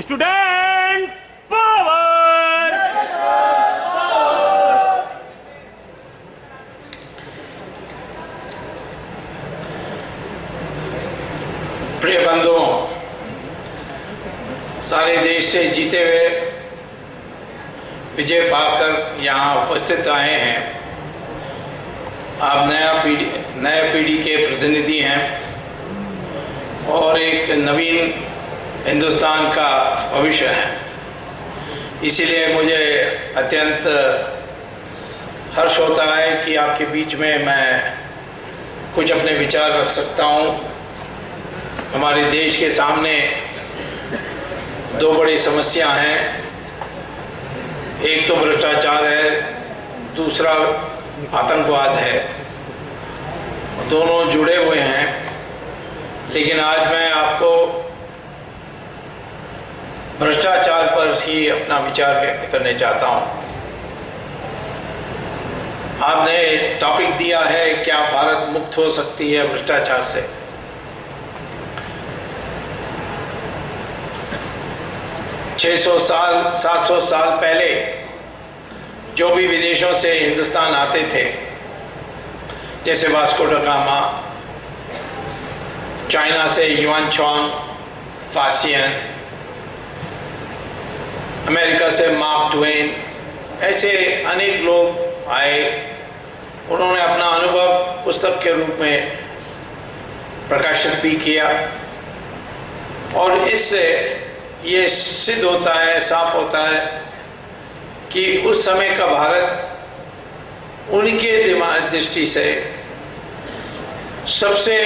Students power. प्रिय बंधुओं, सारे देश से जीते हुए विजय पाकर यहाँ उपस्थित आए हैं। आप नया पीढ़ी के प्रतिनिधि हैं और एक नवीन हिंदुस्तान का भविष्य है। इसीलिए मुझे अत्यंत हर्ष होता है कि आपके बीच में मैं कुछ अपने विचार रख सकता हूँ। हमारे देश के सामने दो बड़ी समस्या हैं, एक तो भ्रष्टाचार है, दूसरा आतंकवाद है। दोनों जुड़े हुए हैं, लेकिन आज मैं आपको भ्रष्टाचार पर ही अपना विचार व्यक्त करने चाहता हूं। आपने टॉपिक दिया है, क्या भारत मुक्त हो सकती है भ्रष्टाचार से। सौ साल 700 साल पहले जो भी विदेशों से हिंदुस्तान आते थे, जैसे वास्को ड गामा, चाइना से युआन चौंग, फासियन, अमेरिका से मार्क ट्वेन, ऐसे अनेक लोग आए। उन्होंने अपना अनुभव पुस्तक के रूप में प्रकाशित भी किया और इससे ये सिद्ध होता है, साफ होता है कि उस समय का भारत उनके दिमाग दृष्टि से सबसे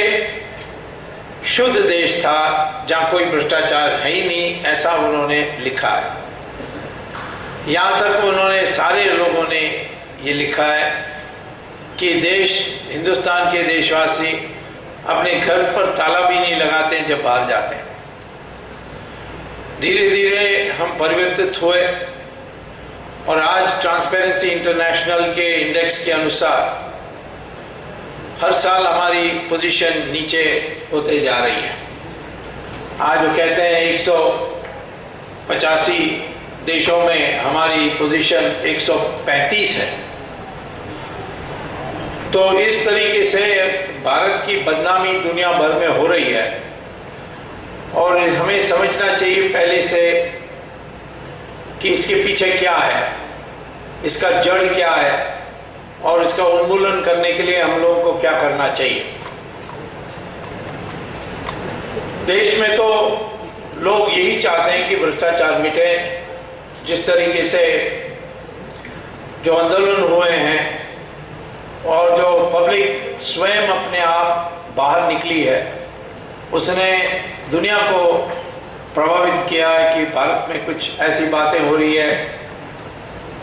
शुद्ध देश था, जहाँ कोई भ्रष्टाचार है ही नहीं, ऐसा उन्होंने लिखा है। यहाँ तक उन्होंने, सारे लोगों ने ये लिखा है कि हिंदुस्तान के देशवासी अपने घर पर ताला भी नहीं लगाते जब बाहर जाते हैं। धीरे धीरे हम परिवर्तित हुए और आज ट्रांसपेरेंसी इंटरनेशनल के इंडेक्स के अनुसार हर साल हमारी पोजीशन नीचे होते जा रही है। आज वो कहते हैं 185 देशों में हमारी पोजीशन 135 है। तो इस तरीके से भारत की बदनामी दुनिया भर में हो रही है और हमें समझना चाहिए पहले से कि इसके पीछे क्या है, इसका जड़ क्या है और इसका उन्मूलन करने के लिए हम लोगों को क्या करना चाहिए। देश में तो लोग यही चाहते हैं कि भ्रष्टाचार मिटे। जिस तरीके से जो आंदोलन हुए हैं और जो पब्लिक स्वयं अपने आप बाहर निकली है, उसने दुनिया को प्रभावित किया है कि भारत में कुछ ऐसी बातें हो रही है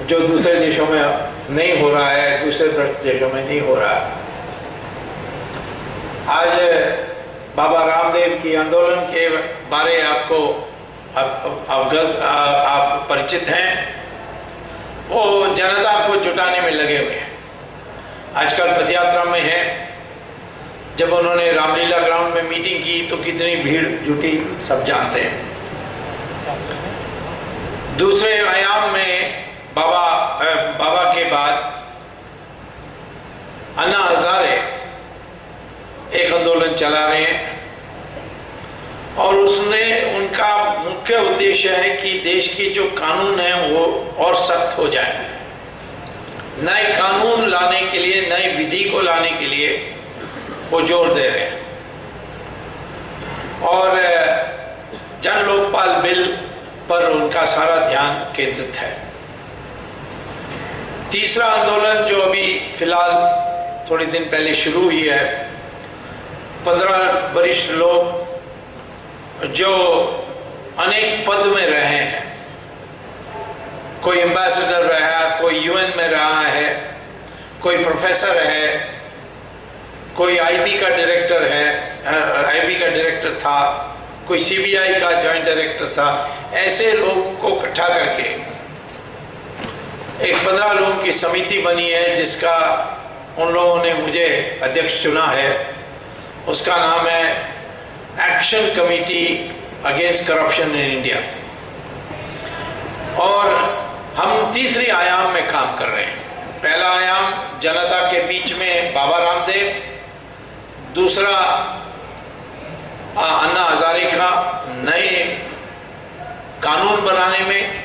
जो दूसरे देशों में नहीं हो रहा है, दूसरे देशों में नहीं हो रहा है। आज बाबा रामदेव की आंदोलन के बारे आपको अवगत, आप परिचित हैं। वो जनता को जुटाने में लगे हुए हैं। आजकल पदयात्रा में है। जब उन्होंने रामलीला ग्राउंड में मीटिंग की तो कितनी भीड़ जुटी, सब जानते हैं। दूसरे आयाम में बाबा के बाद अन्ना हजारे एक आंदोलन चला रहे हैं और उनका मुख्य उद्देश्य है कि देश की जो कानून है वो और सख्त हो जाए। नए कानून लाने के लिए, नई विधि को लाने के लिए वो जोर दे रहे हैं और जन लोकपाल बिल पर उनका सारा ध्यान केंद्रित है। तीसरा आंदोलन जो अभी फिलहाल थोड़े दिन पहले शुरू हुई है, 15 वरिष्ठ लोग जो अनेक पद में रहे हैं, कोई एम्बेसडर रहा, कोई यूएन में रहा है, कोई प्रोफेसर है, कोई आईबी का डायरेक्टर है, आईबी का डायरेक्टर था, कोई सीबीआई का जॉइंट डायरेक्टर था। ऐसे लोगों को इकट्ठा करके एक 15 लोगों की समिति बनी है, जिसका उन लोगों ने मुझे अध्यक्ष चुना है। उसका नाम है action committee against corruption in India. और हम तीसरी आयाम में काम कर रहे हैं। पहला आयाम जनता के बीच में बाबा रामदेव, दूसरा अन्ना हजारे का नए कानून बनाने में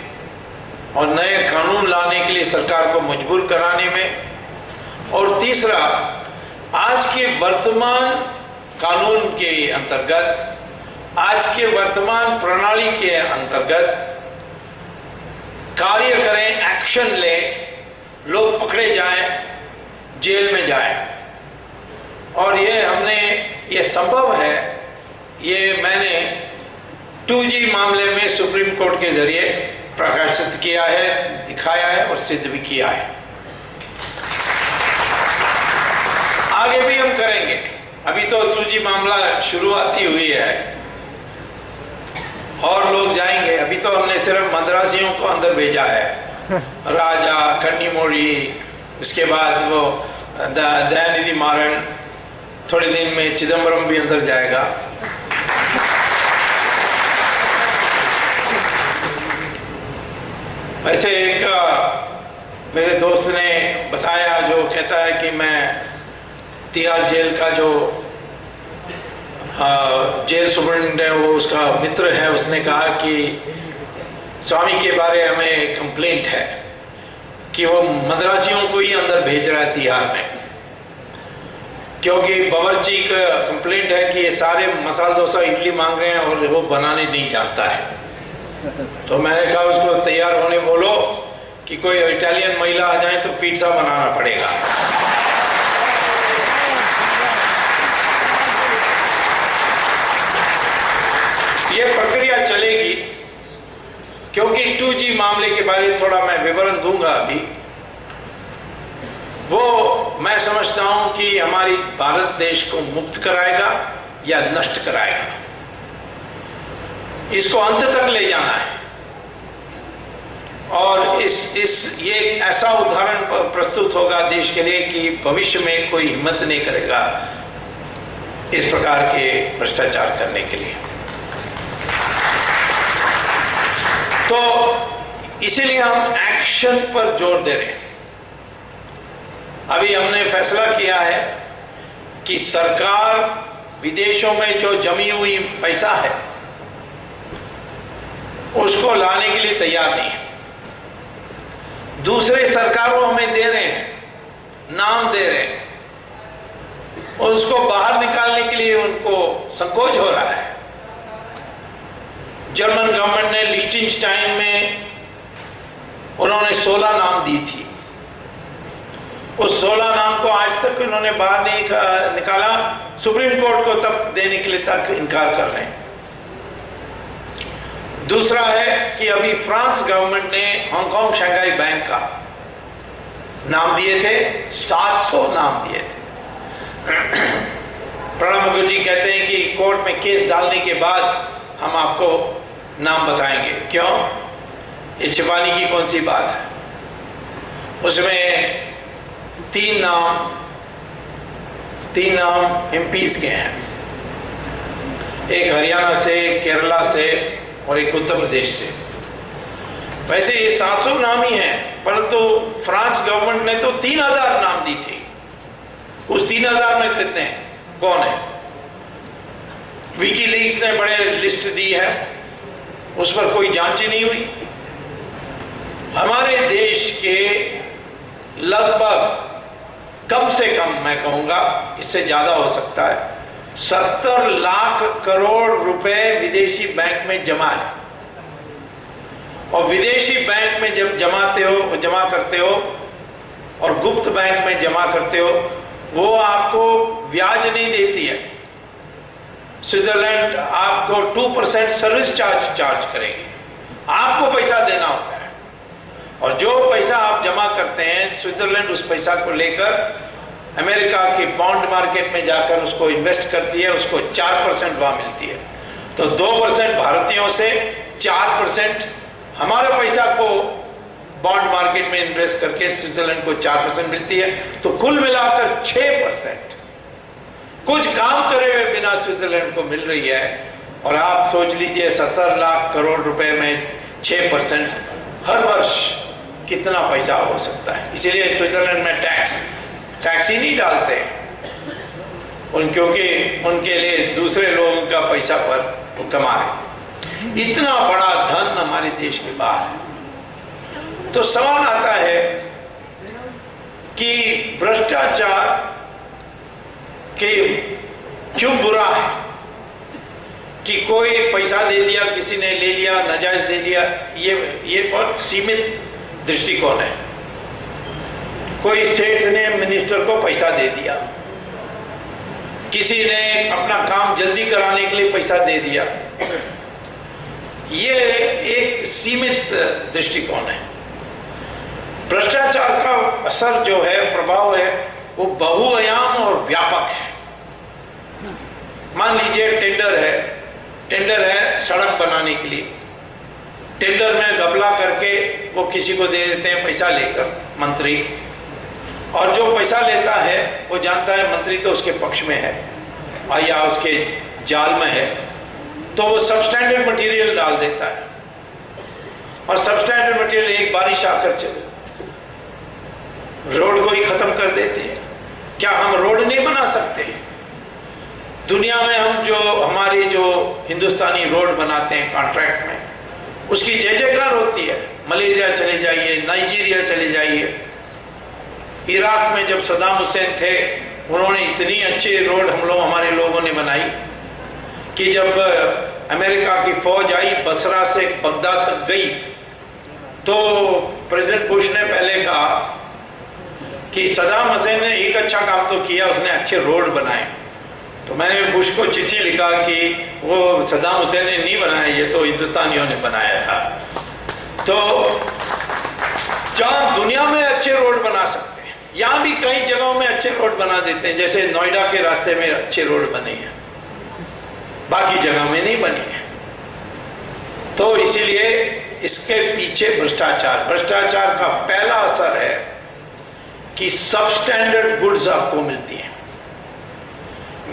और नए कानून लाने के लिए सरकार को मजबूर कराने में, और तीसरा आज के वर्तमान कानून के अंतर्गत, आज के वर्तमान प्रणाली के अंतर्गत कार्य करें, एक्शन लें, लोग पकड़े जाएं, जेल में जाएं। और ये संभव है, ये मैंने 2G मामले में सुप्रीम कोर्ट के जरिए प्रकाशित किया है, दिखाया है और सिद्ध भी किया है। आगे भी हम करेंगे। अभी तो 2G मामला शुरुआती हुई है और लोग जाएंगे। अभी तो हमने सिर्फ मद्रासियों को अंदर भेजा है, राजा, कन्नीमोड़ी, उसके बाद वो दयानिधि मारन, थोड़े दिन में चिदम्बरम भी अंदर जाएगा। वैसे एक मेरे दोस्त ने बताया, जो कहता है कि मैं तिहाड़ जेल का जो जेल सुपरिटेंडेंट है वो उसका मित्र है, उसने कहा कि स्वामी के बारे हमें कंप्लेंट है कि वो मद्रासियों को ही अंदर भेज रहा है तिहाड़ में, क्योंकि बावर्ची का कंप्लेंट है कि ये सारे मसाला डोसा इडली मांग रहे हैं और वो बनाने नहीं जानता है। तो मैंने कहा उसको तैयार होने बोलो कि कोई इटालियन महिला आ जाए तो पिज्जा बनाना पड़ेगा। ये प्रक्रिया चलेगी, क्योंकि 2G मामले के बारे में थोड़ा मैं विवरण दूंगा अभी। वो मैं समझता हूं कि हमारी भारत देश को मुक्त कराएगा या नष्ट कराएगा, इसको अंत तक ले जाना है। और ये ऐसा उदाहरण प्रस्तुत होगा देश के लिए कि भविष्य में कोई हिम्मत नहीं करेगा इस प्रकार के भ्रष्टाचार करने के लिए। तो इसीलिए हम एक्शन पर जोर दे रहे हैं। अभी हमने फैसला किया है कि सरकार विदेशों में जो जमी हुई पैसा है उसको लाने के लिए तैयार नहीं है। दूसरे सरकारों हमें दे रहे हैं, नाम दे रहे हैं, और उसको बाहर निकालने के लिए उनको संकोच हो रहा है। जर्मन गवर्नमेंट ने लिechtenstein में उन्होंने 16 नाम दी थी। उस 16 नाम को आज तक उन्होंने बाहर नहीं निकाला, सुप्रीम कोर्ट को तक देने के लिए तक इनकार कर रहे हैं। दूसरा है कि अभी फ्रांस गवर्नमेंट ने हांगकांग शंघाई बैंक का नाम दिए थे, 700 नाम दिए थे। प्रणब मुखर्जी कहते हैं कि कोर्ट में केस डालने के बाद हम आपको नाम बताएंगे। क्यों? ये छिपाने की कौन सी बात है? उसमें तीन नाम एमपीज के हैं, एक हरियाणा से, केरला से और एक उत्तर प्रदेश से। वैसे ये 700 नाम ही हैं, परंतु फ्रांस गवर्नमेंट ने तो 3000 नाम दी थी। उस 3000 में कितने कौन है? विकीलीक्स ने बड़े लिस्ट दी है, उस पर कोई जांच ही नहीं हुई। हमारे देश के लगभग, कम से कम मैं कहूंगा, इससे ज्यादा हो सकता है, 70 लाख करोड़ रुपए विदेशी बैंक में जमा है। और विदेशी बैंक में जब जमा करते हो और गुप्त बैंक में जमा करते हो, वो आपको ब्याज नहीं देती है। स्विट्जरलैंड आपको 2% सर्विस चार्ज करेगी, आपको पैसा देना होता है। और जो पैसा आप जमा करते हैं, स्विट्जरलैंड उस पैसा को लेकर अमेरिका की बॉन्ड मार्केट में जाकर उसको इन्वेस्ट करती है, उसको 4% वहां मिलती है। तो 2% भारतीयों से, 4% हमारे पैसा को बॉन्ड मार्केट में इन्वेस्ट करके स्विट्जरलैंड को 4% मिलती है। तो कुल मिलाकर 6% कुछ काम करे हुए बिना स्विट्जरलैंड को मिल रही है। और आप सोच लीजिए 70 लाख करोड़ रुपए में 6%, हर वर्ष कितना पैसा हो सकता है। इसीलिए स्विट्जरलैंड में टैक्स ही नहीं डालते क्योंकि उनके लिए दूसरे लोगों का पैसा पर वो कमा रहे। इतना बड़ा धन हमारे देश के बाहर है। तो सवाल आता है कि भ्रष्टाचार के क्यों बुरा है कि कोई पैसा दे दिया, किसी ने ले लिया, नाजायज दे लिया। ये बहुत सीमित दृष्टिकोण है। कोई सेठ ने मिनिस्टर को पैसा दे दिया, किसी ने अपना काम जल्दी कराने के लिए पैसा दे दिया। ये एक सीमित दृष्टिकोण है। भ्रष्टाचार का असर जो है, प्रभाव है, वो बहुआयाम और व्यापक है। मान लीजिए टेंडर है सड़क बनाने के लिए। टेंडर में घपला करके वो किसी को दे देते हैं पैसा लेकर, मंत्री, और जो पैसा लेता है वो जानता है मंत्री तो उसके पक्ष में है या उसके जाल में है, तो वो सबस्टैंडर्ड मटेरियल डाल देता है। और सबस्टैंडर्ड मटेरियल एक बारिश आकर चले रोड को ही खत्म कर देती है। क्या हम रोड नहीं बना सकते? दुनिया में हम हमारी जो हिंदुस्तानी रोड बनाते हैं कॉन्ट्रैक्ट में, उसकी जय जयकार होती है। मलेशिया चले जाइए, नाइजीरिया चले जाइए, इराक में जब सद्दाम हुसैन थे उन्होंने इतनी अच्छी रोड हमारे लोगों ने बनाई कि जब अमेरिका की फौज आई, बसरा से बगदाद तक गई, तो प्रेसिडेंट बुश ने पहले कहा कि सद्दाम हुसैन ने एक अच्छा काम तो किया, उसने अच्छे रोड बनाए। तो मैंने बुश को चिट्ठी लिखा कि वो सद्दाम हुसैन ने नहीं बनाया, ये तो हिंदुस्तानियों ने बनाया था। तो जहां दुनिया में अच्छे रोड बना सकते हैं, यहां भी कई जगहों में अच्छे रोड बना देते हैं। जैसे नोएडा के रास्ते में अच्छे रोड बने हैं, बाकी जगह में नहीं बनी है। तो इसीलिए इसके पीछे भ्रष्टाचार का पहला असर है कि सबस्टैंडर्ड गुड्स आपको मिलती है,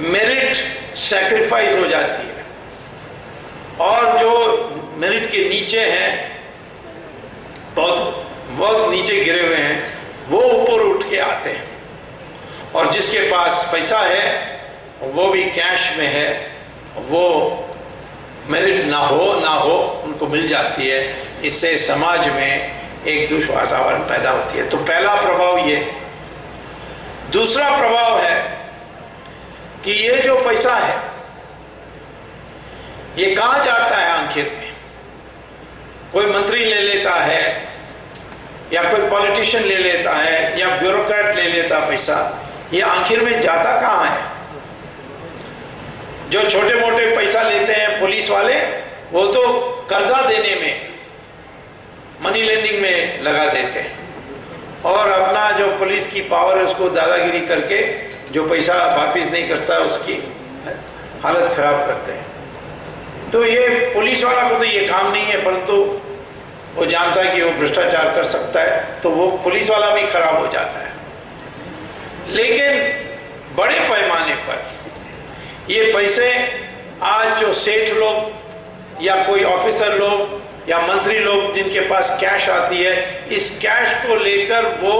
मेरिट सैक्रिफाइस हो जाती है, और जो मेरिट के नीचे हैं, बहुत नीचे गिरे हुए हैं, वो ऊपर उठ के आते हैं। और जिसके पास पैसा है, वो भी कैश में है, वो मेरिट ना हो उनको मिल जाती है। इससे समाज में एक दुष्ट वातावरण पैदा होती है। तो पहला प्रभाव ये। दूसरा प्रभाव है कि ये जो पैसा है ये कहां जाता है आखिर में? कोई मंत्री ले लेता है, या कोई पॉलिटिशियन ले लेता है, या ब्यूरोक्रेट ले लेता पैसा। ये आखिर में जाता कहां है? जो छोटे मोटे पैसा लेते हैं पुलिस वाले, वो तो कर्जा देने में, मनी लेंडिंग में लगा देते हैं, और अपना जो पुलिस की पावर है उसको दादागिरी करके जो पैसा वापिस नहीं करता उसकी हालत खराब करते हैं। तो ये पुलिस वाला को तो ये काम नहीं है, परंतु वो जानता है कि वो भ्रष्टाचार कर सकता है, तो वो पुलिस वाला भी खराब हो जाता है। लेकिन बड़े पैमाने पर ये पैसे आज जो सेठ लोग या कोई ऑफिसर लोग या मंत्री लोग जिनके पास कैश आती है, इस कैश को लेकर वो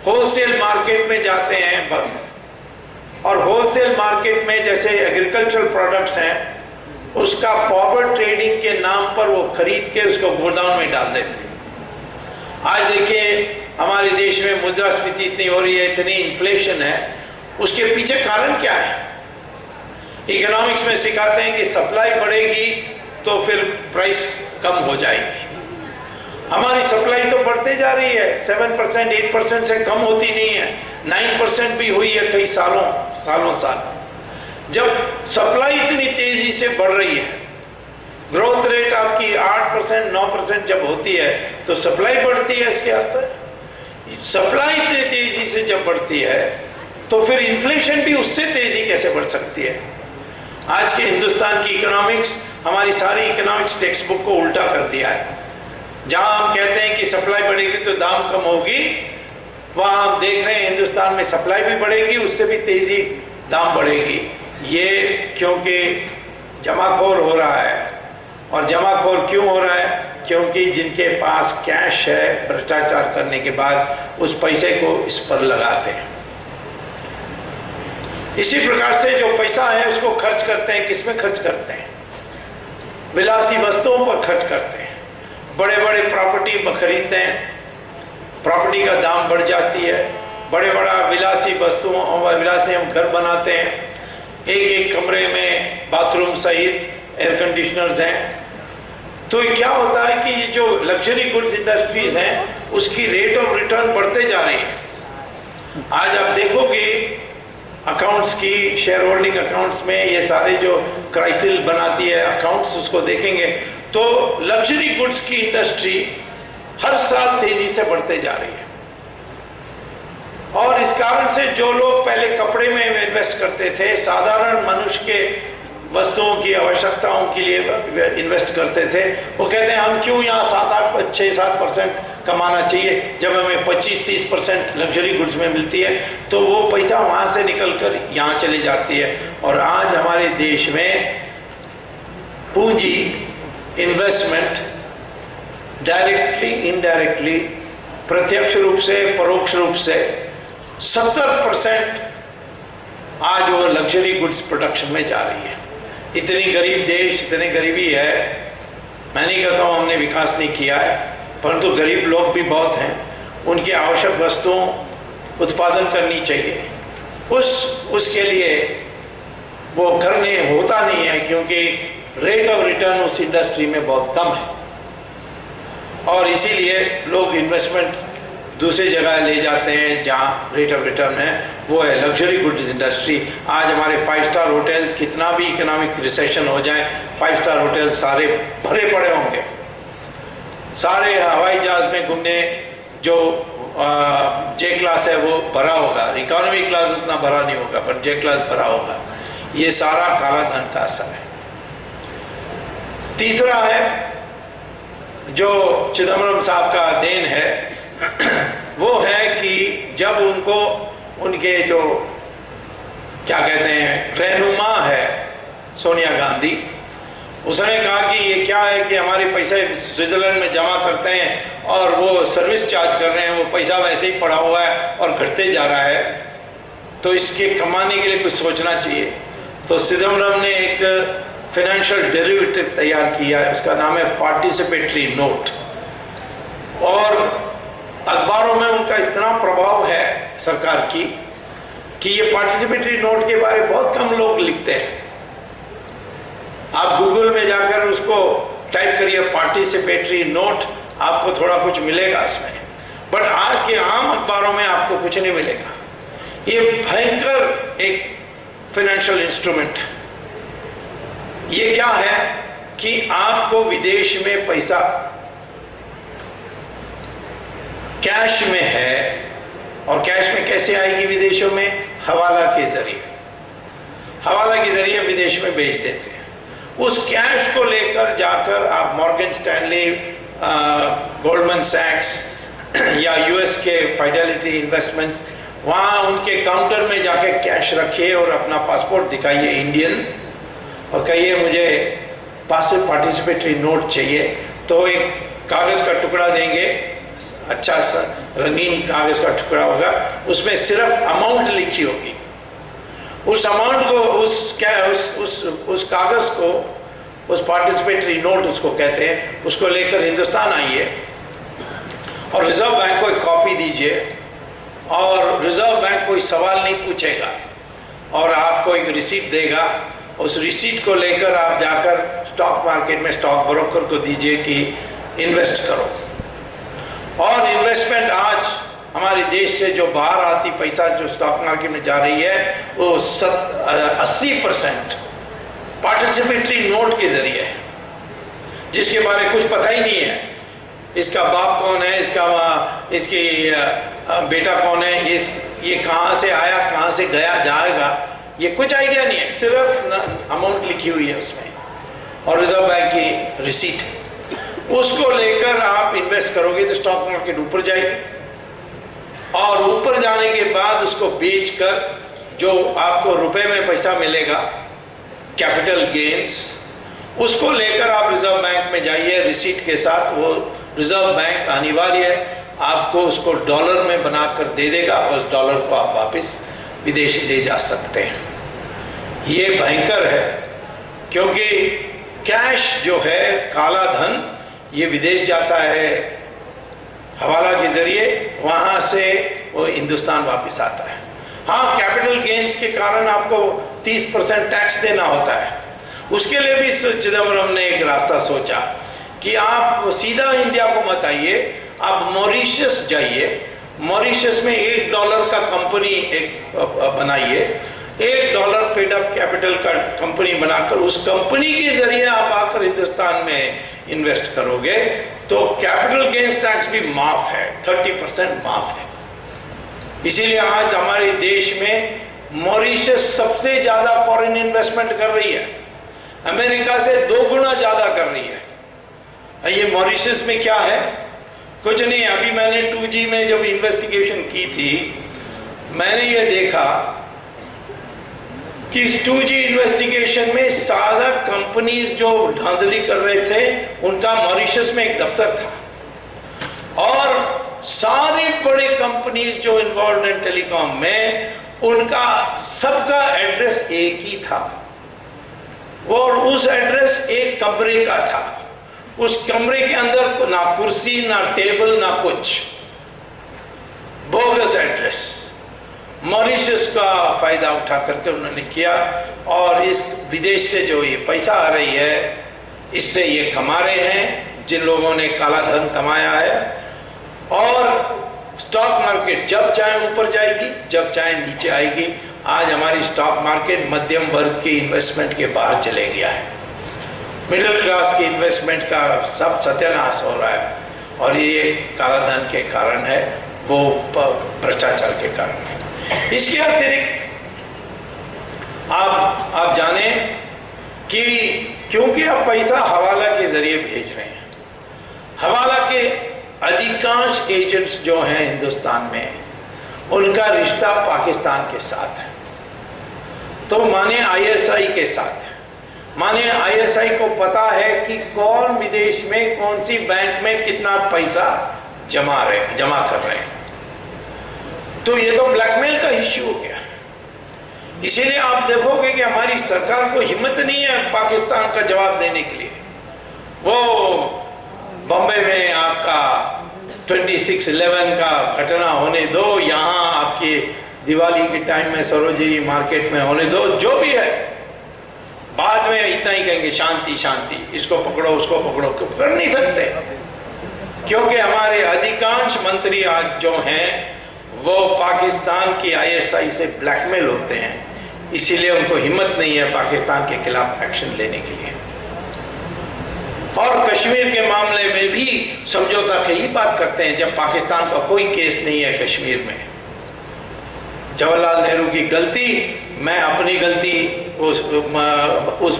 होलसेल मार्केट में जाते हैं। और होलसेल मार्केट में जैसे एग्रीकल्चरल प्रोडक्ट्स हैं, उसका फॉरवर्ड ट्रेडिंग के नाम पर वो खरीद के उसको गोदाम में डाल देते हैं। आज देखिए हमारे देश में मुद्रास्फीति इतनी हो रही है, इतनी इन्फ्लेशन है, उसके पीछे कारण क्या है? इकोनॉमिक्स में सिखाते हैं कि सप्लाई बढ़ेगी तो फिर प्राइस कम हो जाएगी। हमारी सप्लाई तो बढ़ते जा रही है, 7%, 8% से कम होती नहीं है, 9% भी हुई है कई साल। जब सप्लाई इतनी तेजी से बढ़ रही है, ग्रोथ रेट आपकी 8%, 9% जब होती है, तो सप्लाई बढ़ती है। इसके अर्थ सप्लाई इतनी तेजी से जब बढ़ती है, तो फिर इन्फ्लेशन भी उससे तेजी कैसे बढ़ सकती है? आज के हिंदुस्तान की इकोनॉमिक्स, हमारी सारी इकोनॉमिक्स टेक्स्ट बुक को उल्टा कर दिया है। जहां हम कहते हैं कि सप्लाई बढ़ेगी तो दाम कम होगी, वहां हम देख रहे हैं हिंदुस्तान में सप्लाई भी बढ़ेगी, उससे भी तेजी दाम बढ़ेगी। ये क्योंकि जमाखोर हो रहा है। और जमाखोर क्यों हो रहा है? क्योंकि जिनके पास कैश है भ्रष्टाचार करने के बाद उस पैसे को इस पर लगाते हैं। इसी प्रकार से जो पैसा है उसको खर्च करते हैं, किसमें खर्च करते हैं? विलासी वस्तुओं पर खर्च करते हैं, बड़े बड़े प्रॉपर्टी खरीदते हैं, प्रॉपर्टी का दाम बढ़ जाती है, बड़े बड़ा विलासी वस्तुओं और विलासी हम घर बनाते हैं, एक एक कमरे में बाथरूम सहित एयर कंडीशनर्स हैं। तो क्या होता है कि जो लग्जरी गुड्स इंडस्ट्रीज हैं उसकी रेट ऑफ रिटर्न बढ़ते जा रही है। आज आप देखोगे अकाउंट्स की, शेयर होल्डिंग अकाउंट्स में ये सारे जो क्राइसिल बनाती है अकाउंट्स, उसको देखेंगे तो लग्जरी गुड्स की इंडस्ट्री हर साल तेजी से बढ़ते जा रही है। और इस कारण से जो लोग पहले कपड़े में इन्वेस्ट करते थे, साधारण मनुष्य के वस्तुओं की आवश्यकताओं के लिए इन्वेस्ट करते थे, वो कहते हैं हम क्यों यहाँ 6-7% कमाना चाहिए जब हमें 25-30% लग्जरी गुड्स में मिलती है। तो वो पैसा वहाँ से निकलकर यहाँ चली जाती है। और आज हमारे देश में पूंजी इन्वेस्टमेंट डायरेक्टली इनडायरेक्टली, प्रत्यक्ष रूप से परोक्ष रूप से 70% आज वो लग्जरी गुड्स प्रोडक्शन में जा रही है। इतनी गरीब देश, इतनी गरीबी है, मैं नहीं कहता हूँ हमने विकास नहीं किया है, परंतु गरीब लोग भी बहुत हैं, उनकी आवश्यक वस्तुओं उत्पादन करनी चाहिए। उसके लिए वो करने होता नहीं है क्योंकि रेट ऑफ रिटर्न उस इंडस्ट्री में बहुत कम है और इसीलिए लोग इन्वेस्टमेंट दूसरी जगह ले जाते हैं जहाँ रेट ऑफ रिटर्न है, वो है लग्जरी गुड्स इंडस्ट्री। आज हमारे 5 स्टार होटल, कितना भी इकोनॉमिक रिसेशन हो जाए, 5 स्टार होटल सारे भरे पड़े होंगे। सारे हवाई जहाज में घूमने जो जे क्लास है वो भरा होगा, इकोनॉमी क्लास उतना भरा नहीं होगा पर जे क्लास भरा होगा। ये सारा काला धन का असर है। तीसरा है जो चिदम्बरम साहब का देन है वो है कि जब उनको उनके जो क्या कहते हैं रहनुमा है सोनिया गांधी, उसने कहा कि ये क्या है कि हमारे पैसे स्विट्जरलैंड में जमा करते हैं और वो सर्विस चार्ज कर रहे हैं, वो पैसा वैसे ही पड़ा हुआ है और घटते जा रहा है, तो इसके कमाने के लिए कुछ सोचना चाहिए। तो चिदम्बरम ने एक फाइनेंशियल डेरिवेटिव तैयार किया है, उसका नाम है पार्टिसिपेटरी नोट। और अखबारों में उनका इतना प्रभाव है सरकार की कि ये पार्टिसिपेटरी नोट के बारे में बहुत कम लोग लिखते हैं। आप गूगल में जाकर उसको टाइप करिए पार्टिसिपेटरी नोट, आपको थोड़ा कुछ मिलेगा इसमें, बट आज के आम अखबारों में आपको कुछ नहीं मिलेगा। ये भयंकर एक फाइनेंशियल इंस्ट्रूमेंट है। ये क्या है कि आपको विदेश में पैसा कैश में है, और कैश में कैसे आएगी विदेशों में? हवाला के जरिए, हवाला के जरिए विदेश में भेज देते हैं। उस कैश को लेकर जाकर आप मॉर्गन स्टैनली, गोल्डमैन सैक्स या यूएस के फाइडेलिटी इन्वेस्टमेंट्स, वहाँ उनके काउंटर में जाके कैश रखिए और अपना पासपोर्ट दिखाइए इंडियन और कहिए मुझे पार्टिसिपेटरी नोट चाहिए। तो एक कागज़ का टुकड़ा देंगे, अच्छा सा रंगीन कागज का टुकड़ा होगा, उसमें सिर्फ अमाउंट लिखी होगी। उस अमाउंट को उस कागज को, उस पार्टिसिपेटरी नोट उसको कहते हैं, उसको लेकर हिंदुस्तान आइए और रिजर्व बैंक को एक कॉपी दीजिए और रिजर्व बैंक कोई सवाल नहीं पूछेगा और आपको एक रिसीट देगा। उस रिसीट को लेकर आप जाकर स्टॉक मार्केट में स्टॉक ब्रोकर को दीजिए कि इन्वेस्ट करो। और इन्वेस्टमेंट आज हमारे देश से जो बाहर आती पैसा जो स्टॉक मार्केट में जा रही है वो 80% पार्टिसिपेटरी नोट के जरिए है, जिसके बारे में कुछ पता ही नहीं है। इसका बाप कौन है, इसकी बेटा कौन है, ये कहाँ से आया, कहाँ से गया, जाएगा, ये कुछ आइडिया नहीं है। सिर्फ अमाउंट लिखी हुई है उसमें और रिजर्व बैंक की रिसीट, उसको लेकर आप इन्वेस्ट करोगे तो स्टॉक मार्केट ऊपर जाएगी और ऊपर जाने के बाद उसको बेचकर जो आपको रुपए में पैसा मिलेगा, कैपिटल गेन्स, उसको लेकर आप रिजर्व बैंक में जाइए रिसीट के साथ। वो रिजर्व बैंक अनिवार्य है आपको उसको डॉलर में बनाकर दे देगा, उस डॉलर को आप वापस विदेश ले जा सकते हैं। ये भयंकर है क्योंकि कैश जो है, काला धन, ये विदेश जाता है हवाला के जरिए, वहां से वो हिंदुस्तान वापस आता है। हाँ, कैपिटल गेन्स के कारण आपको 30% टैक्स देना होता है। उसके लिए भी चिदम्बरम ने एक रास्ता सोचा कि आप सीधा इंडिया को मत आइए, आप मॉरिशस जाइए, मॉरिशस में $1 का कंपनी एक बनाइए, $1 पेड अप कैपिटल का कंपनी बनाकर उस कंपनी के जरिए आप आकर हिंदुस्तान में इन्वेस्ट करोगे तो कैपिटल गेन्स टैक्स भी माफ है, 30% माफ है। इसीलिए आज हमारे देश में मॉरिशस सबसे ज्यादा फॉरेन इन्वेस्टमेंट कर रही है, अमेरिका से 2 गुना ज्यादा कर रही है। ये मॉरिशस में क्या है? कुछ नहीं। अभी मैंने 2G में जब इन्वेस्टिगेशन की थी, मैंने ये देखा कि इस 2G इन्वेस्टिगेशन में सादा कंपनीज जो धांधली कर रहे थे उनका मॉरिशस में एक दफ्तर था, और सारे बड़े कंपनीज जो इन्वॉल्व इन टेलीकॉम में, उनका सबका एड्रेस एक ही था, और उस एड्रेस एक कमरे का था। उस कमरे के अंदर ना कुर्सी, ना टेबल, ना कुछ, बोगस एड्रेस। मॉरिशस का फायदा उठा करके उन्होंने किया, और इस विदेश से जो ये पैसा आ रही है, इससे ये कमा रहे हैं जिन लोगों ने काला धन कमाया है। और स्टॉक मार्केट जब चाहे ऊपर जाएगी, जब चाहे नीचे आएगी। आज हमारी स्टॉक मार्केट मध्यम वर्ग के इन्वेस्टमेंट के बाहर चले गया है, मिडिल क्लास की इन्वेस्टमेंट का सब सत्यानाश हो रहा है, और ये काला धन के कारण है, वो भ्रष्टाचार के कारण है। इसके अतिरिक्त आप जाने कि क्योंकि आप पैसा हवाला के जरिए भेज रहे हैं, हवाला के अधिकांश एजेंट्स जो हैं हिंदुस्तान में, उनका रिश्ता पाकिस्तान के साथ है। तो माने ISI के साथ है, माने ISI को पता है कि कौन विदेश में कौन सी बैंक में कितना पैसा जमा कर रहे हैं। तो ये तो ब्लैकमेल का इश्यू हो गया। इसीलिए आप देखोगे कि हमारी सरकार को हिम्मत नहीं है पाकिस्तान का जवाब देने के लिए। वो बॉम्बे में आपका 26/11 का घटना होने दो, यहाँ आपकी दिवाली के टाइम में सरोजिनी मार्केट में होने दो, जो भी है, बाद में इतना ही कहेंगे शांति शांति, इसको पकड़ो उसको पकड़ो। कर नहीं सकते, क्योंकि हमारे अधिकांश मंत्री आज जो हैं वो पाकिस्तान की ISI से ब्लैकमेल होते हैं, इसीलिए उनको हिम्मत नहीं है पाकिस्तान के खिलाफ एक्शन लेने के लिए। और कश्मीर के मामले में भी समझौता की ही बात करते हैं, जब पाकिस्तान का कोई केस नहीं है कश्मीर में। जवाहरलाल नेहरू की गलती, मैं अपनी गलती उस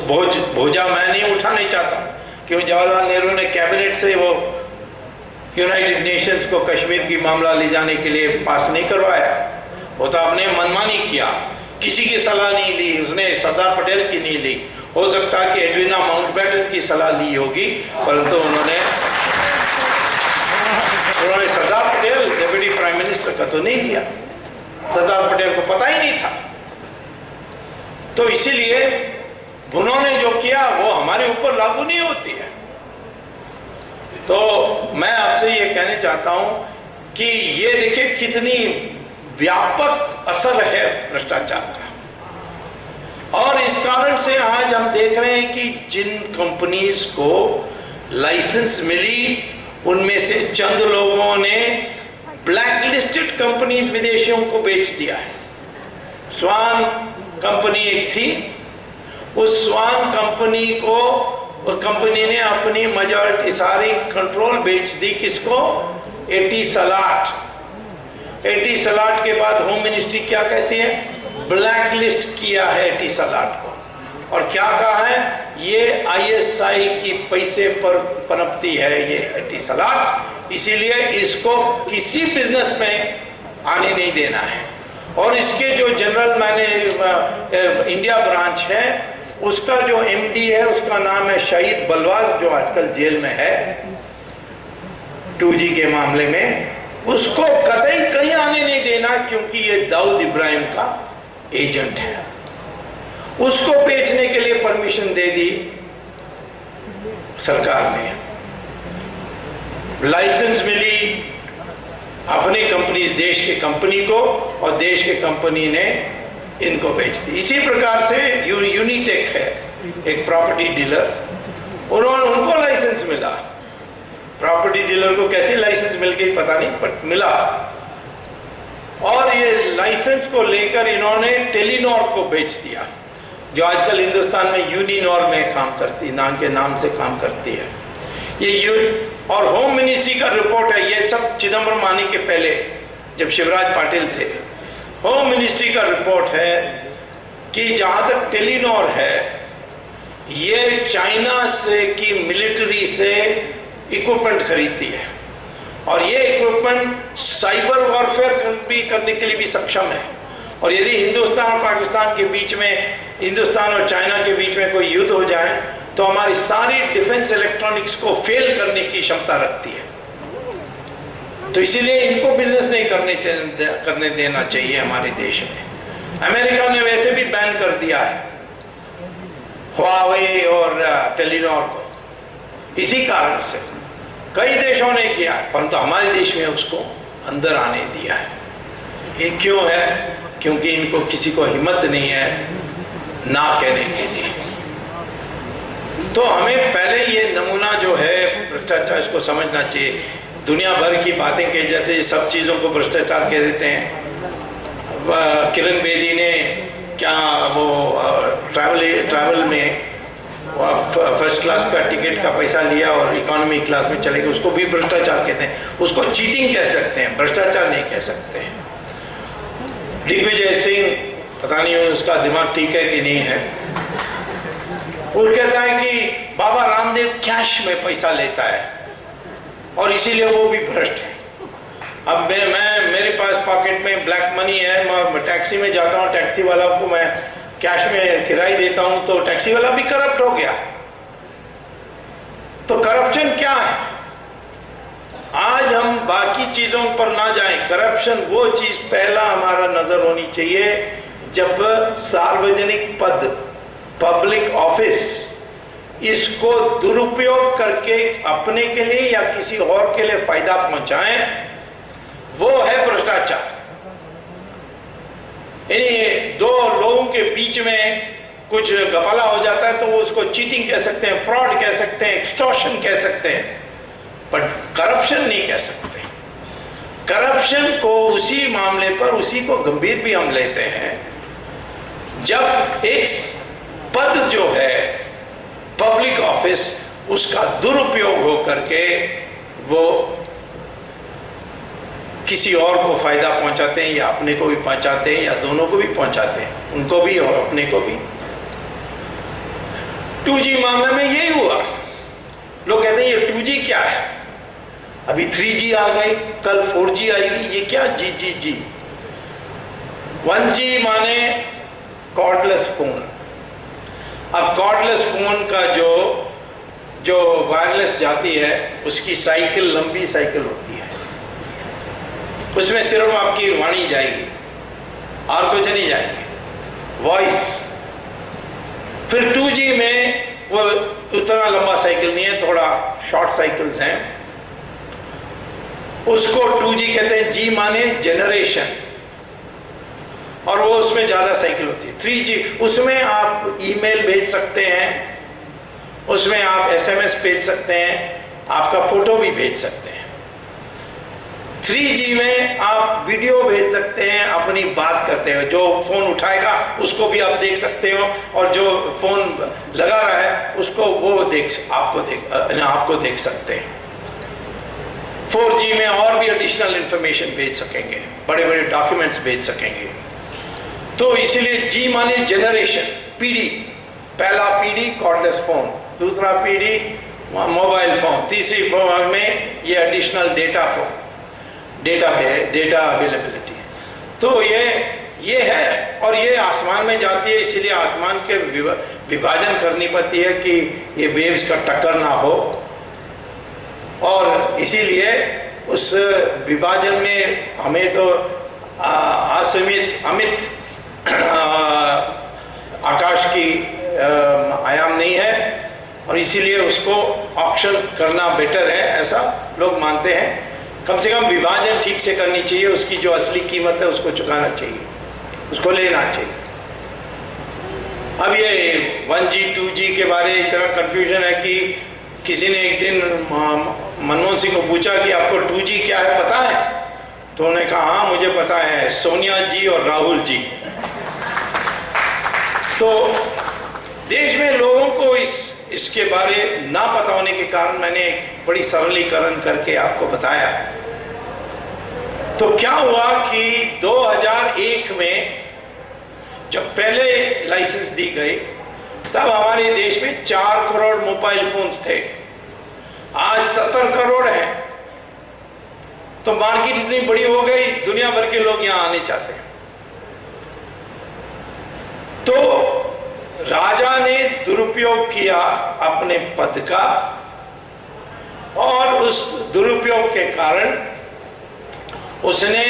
बोझा मैं नहीं उठाना चाहता, क्योंकि जवाहरलाल नेहरू ने कैबिनेट से वो यूनाइटेड नेशंस को कश्मीर की मामला ले जाने के लिए पास नहीं करवाया। वो तो आपने मनमानी किया, किसी की सलाह नहीं ली, उसने सरदार पटेल की नहीं ली। हो सकता है कि एडविना माउंटबेटन की सलाह ली होगी, परंतु उन्होंने Sardar Patel deputy prime minister का तो नहीं लिया। सरदार पटेल को पता ही नहीं था। तो इसीलिए उन्होंने जो किया वो हमारे ऊपर लागू नहीं होती है। तो मैं आपसे ये कहना चाहता हूं कि ये देखिए कितनी व्यापक असर है भ्रष्टाचार का। और इस कारण से आज हम देख रहे हैं कि जिन कंपनीज को लाइसेंस मिली, उनमें से चंद लोगों ने ब्लैक लिस्टेड कंपनीज विदेशियों को बेच दिया है। स्वान कंपनी एक थी, उस स्वान कंपनी को कंपनी ने अपनी मेजॉरिटी सारी कंट्रोल बेच दी किसको? Eighty salad. एटी सलाट के बाद होम मिनिस्ट्री क्या कहती है? ब्लैक लिस्ट किया है एटी सलाट को, और क्या कहा है? ये ISI की पैसे पर पनपती है ये एटी सलाट, इसीलिए इसको किसी बिजनेस में आने नहीं देना है। और इसके जो जनरल इंडिया ब्रांच है, उसका जो एमडी है उसका नाम है शहीद बलवाज, जो आजकल जेल में है 2G के मामले में, उसको कतई कहीं आने नहीं देना, क्योंकि ये दाऊद इब्राहिम का एजेंट है। उसको बेचने के लिए परमिशन दे दी सरकार ने, लाइसेंस मिली अपनी कंपनी, देश के कंपनी को, और देश के कंपनी ने इनको बेच दी। इसी प्रकार से यूनिटेक है एक प्रॉपर्टी डीलर, उनको लाइसेंस मिला। प्रॉपर्टी डीलर को कैसे लाइसेंस मिल गई पता नहीं, बट मिला। और ये लाइसेंस को लेकर इन्होंने टेलीनॉर को बेच दिया, जो आजकल हिंदुस्तान में यूनिनॉर में काम करती, नाम के नाम से काम करती है ये। और होम मिनिस्ट्री का रिपोर्ट है, ये सब चिदम्बरम आने के पहले जब शिवराज पाटिल थे, होम मिनिस्ट्री का रिपोर्ट है कि जहां तक टेलीनॉर है, ये चाइना से की मिलिट्री से इक्विपमेंट खरीदती है, और ये इक्विपमेंट साइबर वॉरफेयर भी करने के लिए भी सक्षम है। और यदि हिंदुस्तान और पाकिस्तान के बीच में, हिंदुस्तान और चाइना के बीच में कोई युद्ध हो जाए, तो हमारी सारी डिफेंस इलेक्ट्रॉनिक्स को फेल करने की क्षमता रखती है। तो इसीलिए इनको बिजनेस नहीं करने देना चाहिए हमारे देश में। अमेरिका ने वैसे भी बैन कर दिया है हुआवे और टेलीनॉर को, इसी कारण से कई देशों ने किया है, परंतु हमारे देश में उसको अंदर आने दिया है। ये क्यों है? क्योंकि इनको किसी को हिम्मत नहीं है ना कहने के लिए। तो हमें पहले ये नमूना जो है भ्रष्टाचार, इसको समझना चाहिए। दुनिया भर की बातें कही जाती है, सब चीज़ों को भ्रष्टाचार कह देते हैं। किरण बेदी ने क्या वो ट्रैवल में फर्स्ट क्लास का टिकट का पैसा लिया और इकोनॉमी क्लास में चले गए, उसको भी भ्रष्टाचार कहते हैं। उसको चीटिंग कह सकते हैं, भ्रष्टाचार नहीं कह सकते हैं। दिग्विजय सिंह, पता नहीं उसका दिमाग ठीक है कि नहीं है, वो कहता है कि बाबा रामदेव कैश में पैसा लेता है और इसीलिए वो भी भ्रष्ट है। अब मेरे पास पॉकेट में ब्लैक मनी है, मैं टैक्सी में जाता हूँ, टैक्सी वाला को मैं कैश में किराया देता हूं, तो टैक्सी वाला भी करप्ट हो गया। तो करप्शन क्या है? आज हम बाकी चीजों पर ना जाएं, करप्शन वो चीज पहला हमारा नजर होनी चाहिए जब सार्वजनिक पद, पब्लिक ऑफिस, इसको दुरुपयोग करके अपने के लिए या किसी और के लिए फायदा पहुंचाएं, वो है भ्रष्टाचार। यानी दो लोगों के बीच में कुछ घपला हो जाता है तो वो उसको चीटिंग कह सकते हैं, फ्रॉड कह सकते हैं, एक्सटॉर्शन कह सकते हैं, बट करप्शन नहीं कह सकते। करप्शन को उसी मामले पर, उसी को गंभीर भी हम लेते हैं जब एक पद जो है पब्लिक ऑफिस, उसका दुरुपयोग हो करके वो किसी और को फायदा पहुंचाते हैं, या अपने को भी पहुंचाते हैं, या दोनों को भी पहुंचाते हैं, उनको भी और अपने को भी। 2G मामले में यही हुआ। लोग कहते हैं ये 2G क्या है, अभी 3G आ गई, कल 4G आएगी, ये क्या जी। 1G माने कॉर्डलेस फोन। अब कॉर्डलेस फोन का जो वायरलेस जाती है, उसकी साइकिल लंबी साइकिल होती है, उसमें सिर्फ आपकी वाणी जाएगी और कुछ नहीं जाएगी, वॉइस। फिर 2G में वो उतना लंबा साइकिल नहीं है, थोड़ा शॉर्ट साइकिल्स हैं, उसको 2G कहते हैं। G माने जनरेशन, और वो उसमें ज्यादा साइकिल होती है। 3G, उसमें आप ईमेल भेज सकते हैं, उसमें आप SMS भेज सकते हैं, आपका फोटो भी भेज सकते हैं। 3G में आप वीडियो भेज सकते हैं, अपनी बात करते हो, जो फोन उठाएगा उसको भी आप देख सकते हो, और जो फोन लगा रहा है उसको वो आपको देख सकते हैं। 4G में और भी एडिशनल इंफॉर्मेशन भेज सकेंगे, बड़े बड़े डॉक्यूमेंट्स भेज सकेंगे। तो इसीलिए G माने जनरेशन, पीढ़ी। पहला पीढ़ी कॉर्डलेस फोन, दूसरा पीढ़ी मोबाइल फोन, तीसरी फोन में ये एडिशनल डेटा अवेलेबिलिटी। तो ये है, और ये आसमान में जाती है, इसीलिए आसमान के विभाजन करनी पड़ती है कि ये वेव्स का टक्कर ना हो, और इसीलिए उस विभाजन में हमें तो अमित आकाश की आयाम नहीं है, और इसीलिए उसको ऑक्शन करना बेटर है, ऐसा लोग मानते हैं। कम से कम विभाजन ठीक से करनी चाहिए, उसकी जो असली कीमत है उसको चुकाना चाहिए, उसको लेना चाहिए। अब ये 1G 2G के बारे में इतना कंफ्यूजन है कि किसी ने एक दिन मनमोहन सिंह को पूछा कि आपको 2G क्या है पता है, तो उन्होंने कहा हाँ मुझे पता है, सोनिया जी और राहुल जी। तो देश में लोगों को इसके बारे ना पता होने के कारण मैंने एक बड़ी सरलीकरण करके आपको बताया। तो क्या हुआ कि 2001 में जब पहले लाइसेंस दी गई, तब हमारे देश में 4 करोड़ मोबाइल फोन्स थे, आज 70 करोड़ हैं। तो मार्केट इतनी बड़ी हो गई, दुनिया भर के लोग यहां आने चाहते हैं। तो राजा ने दुरुपयोग किया अपने पद का, और उस दुरुपयोग के कारण उसने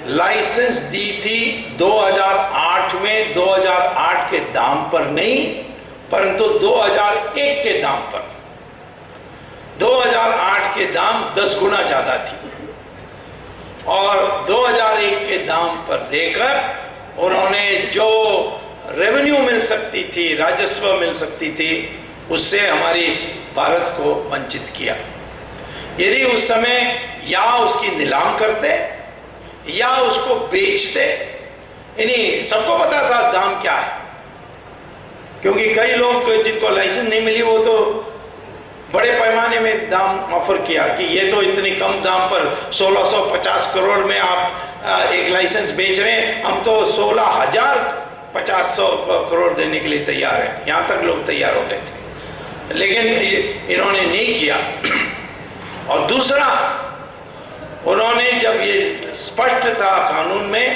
लाइसेंस दी थी 2008 में, 2008 के दाम पर नहीं, परंतु 2001 के दाम पर। 2008 के दाम 10 गुना ज्यादा थी, और 2001 के दाम पर देकर उन्होंने जो रेवेन्यू मिल सकती थी, राजस्व मिल सकती थी, उससे हमारे इस भारत को वंचित किया। यदि उस समय या उसकी नीलाम करते या उसको बेचते, यानी सबको पता था दाम क्या है, क्योंकि कई लोग जिनको लाइसेंस नहीं मिली वो तो बड़े पैमाने में दाम ऑफर किया कि ये तो इतनी कम दाम पर 1650 करोड़ में आप एक लाइसेंस बेच रहे हैं, हम तो 16,500 करोड़ देने के लिए तैयार हैं। यहां तक लोग तैयार होते थे, लेकिन इन्होंने नहीं किया। और दूसरा, उन्होंने जब ये स्पष्ट था कानून में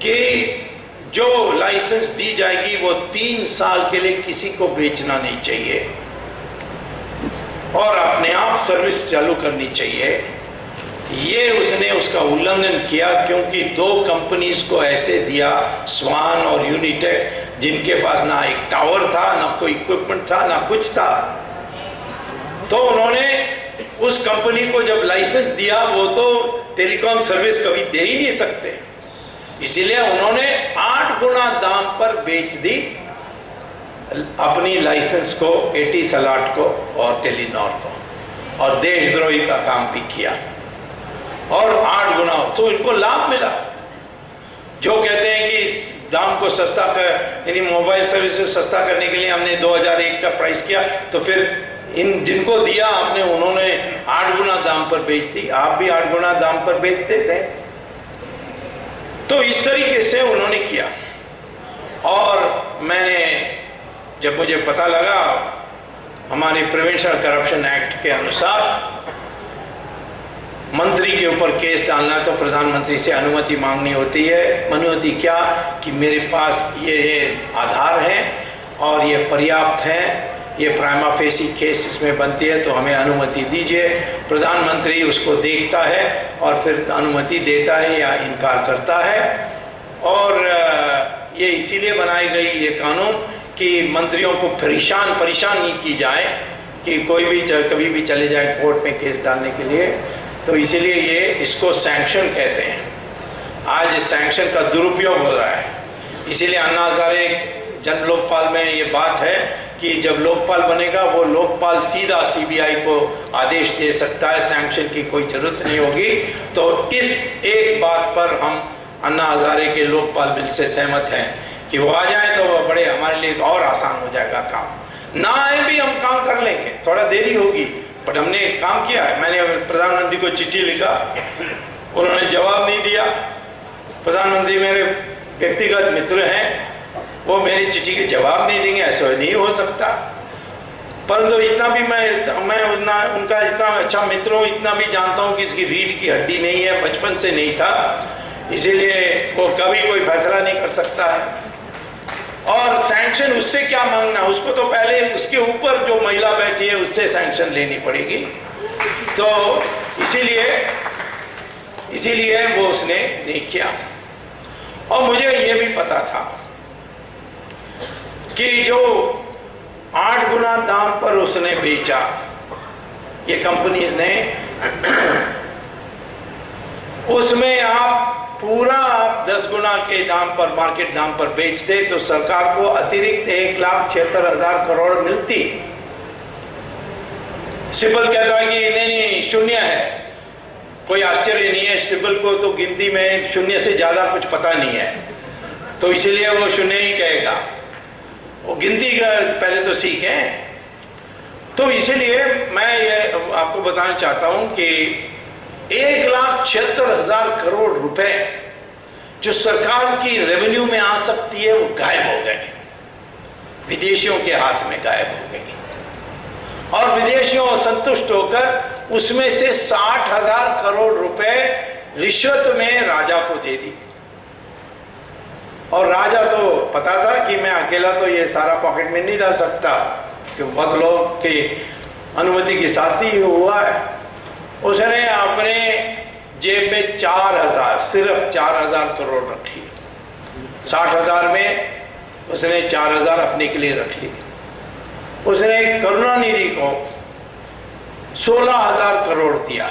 कि जो लाइसेंस दी जाएगी वो 3 साल के लिए किसी को बेचना नहीं चाहिए और अपने आप सर्विस चालू करनी चाहिए, ये उसने उसका उल्लंघन किया, क्योंकि 2 कंपनीज को ऐसे दिया, स्वान और यूनिटेक, जिनके पास ना एक टावर था, ना कोई इक्विपमेंट था, ना कुछ था। तो उन्होंने उस कंपनी को जब लाइसेंस दिया, वो तो टेलीकॉम सर्विस कभी दे ही नहीं सकते, इसीलिए उन्होंने 8 गुना दाम पर बेच दी अपनी लाइसेंस को, एटीसलाट को और टेलीनॉर को, और देशद्रोही का काम भी किया, और 8 गुना। तो इनको लाभ मिला। जो कहते हैं कि इस दाम को सस्ता कर, यानी मोबाइल सर्विस सस्ता करने के लिए हमने 2001 का प्राइस किया, तो फिर इन जिनको दिया आपने, उन्होंने 8 गुना दाम पर बेच दी, आप भी 8 गुना दाम पर बेचते थे। तो इस तरीके से उन्होंने किया। और मैंने, जब मुझे पता लगा हमारे प्रिवेंशन करप्शन एक्ट के अनुसार मंत्री के ऊपर केस डालना तो प्रधानमंत्री से अनुमति मांगनी होती है। अनुमति क्या कि मेरे पास ये आधार है और ये पर्याप्त है, ये प्राइमा फेसी केस इसमें बनती है, तो हमें अनुमति दीजिए। प्रधानमंत्री उसको देखता है और फिर अनुमति देता है या इनकार करता है। और ये इसीलिए बनाई गई ये कानून कि मंत्रियों को परेशान नहीं की जाए कि कोई भी कभी भी चले जाए कोर्ट में केस डालने के लिए। तो इसीलिए ये इसको सैंक्शन कहते हैं। आज इस सैंक्शन का दुरुपयोग हो रहा है। इसीलिए अन्ना हजारे जन लोकपाल में ये बात है कि जब लोकपाल बनेगा वो लोकपाल सीधा सीबीआई को आदेश दे सकता है, सैंक्शन की कोई जरूरत नहीं होगी। तो इस एक बात पर हम अन्ना हजारे के लोकपाल बिल से सहमत हैं कि वो आ जाए तो वो बड़े हमारे लिए और आसान हो जाएगा काम। ना आए भी हम काम कर लेंगे, थोड़ा देरी होगी, बट हमने काम किया है। मैंने प्रधानमंत्री को चिट्ठी लिखा, उन्होंने जवाब नहीं दिया। प्रधानमंत्री मेरे व्यक्तिगत मित्र हैं, वो मेरी चिट्ठी के जवाब नहीं देंगे, ऐसा नहीं हो सकता। परंतु इतना भी मैं उनका इतना अच्छा मित्र हूँ, इतना भी जानता हूँ कि इसकी रीढ़ की हड्डी नहीं है, बचपन से नहीं था इसीलिए वो कभी कोई फैसला नहीं कर सकता है। और सैंक्शन उससे क्या मांगना, उसको तो पहले उसके ऊपर जो महिला बैठी है उससे सैंक्शन लेनी पड़ेगी। तो इसीलिए वो उसने नहीं किया। और मुझे ये भी पता था कि जो 8 गुना दाम पर उसने बेचा, ये कंपनीज ने, उसमें आप पूरा 10 गुना के दाम पर, मार्केट दाम पर बेचते तो सरकार को अतिरिक्त 1,76,000 करोड़ मिलती। सिब्बल कहता है कि नहीं शून्य है, कोई आश्चर्य नहीं है, सिब्बल को तो गिनती में शून्य से ज्यादा कुछ पता नहीं है, तो इसीलिए वो शून्य ही कहेगा। वो गिनती का पहले तो सीखें। तो इसीलिए मैं ये आपको बताना चाहता हूं कि 1,76,000 करोड़ रुपए जो सरकार की रेवेन्यू में आ सकती है वो गायब हो गए, विदेशियों के हाथ में गायब हो गई। और विदेशियों संतुष्ट होकर उसमें से 60,000 करोड़ रुपए रिश्वत में राजा को दे दी। और राजा तो पता था कि मैं अकेला तो ये सारा पॉकेट में नहीं डाल सकता, क्योंकि बहुत लोग की अनुमति के साथ ही हुआ है। उसने अपने जेब में 4,000, सिर्फ 4,000 करोड़ रख ली। 60,000 में उसने 4,000 अपने के लिए रख ली। उसने करुणानिधि को 16,000 करोड़ दिया,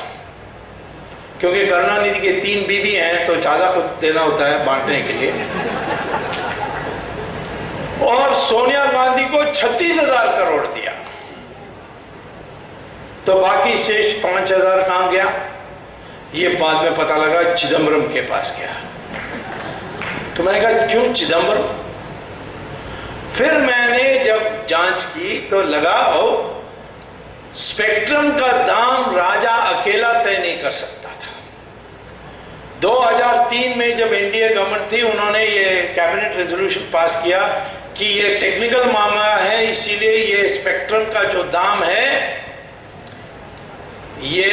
क्योंकि करुणानिधि के 3 बीवी हैं तो ज्यादा कुछ देना होता है बांटने के लिए। और सोनिया गांधी को 36,000 करोड़ दिया। तो बाकी शेष 5,000 कहां गया, ये बाद में पता लगा चिदम्बरम के पास गया। तो मैंने कहा क्यों चिदम्बरम? फिर मैंने जब जांच की तो लगा स्पेक्ट्रम का दाम राजा अकेला तय नहीं कर सकता था। 2003 में जब एनडीए गवर्नमेंट थी, उन्होंने ये कैबिनेट रेजोल्यूशन पास किया कि ये टेक्निकल मामला है, इसीलिए ये स्पेक्ट्रम का जो दाम है ये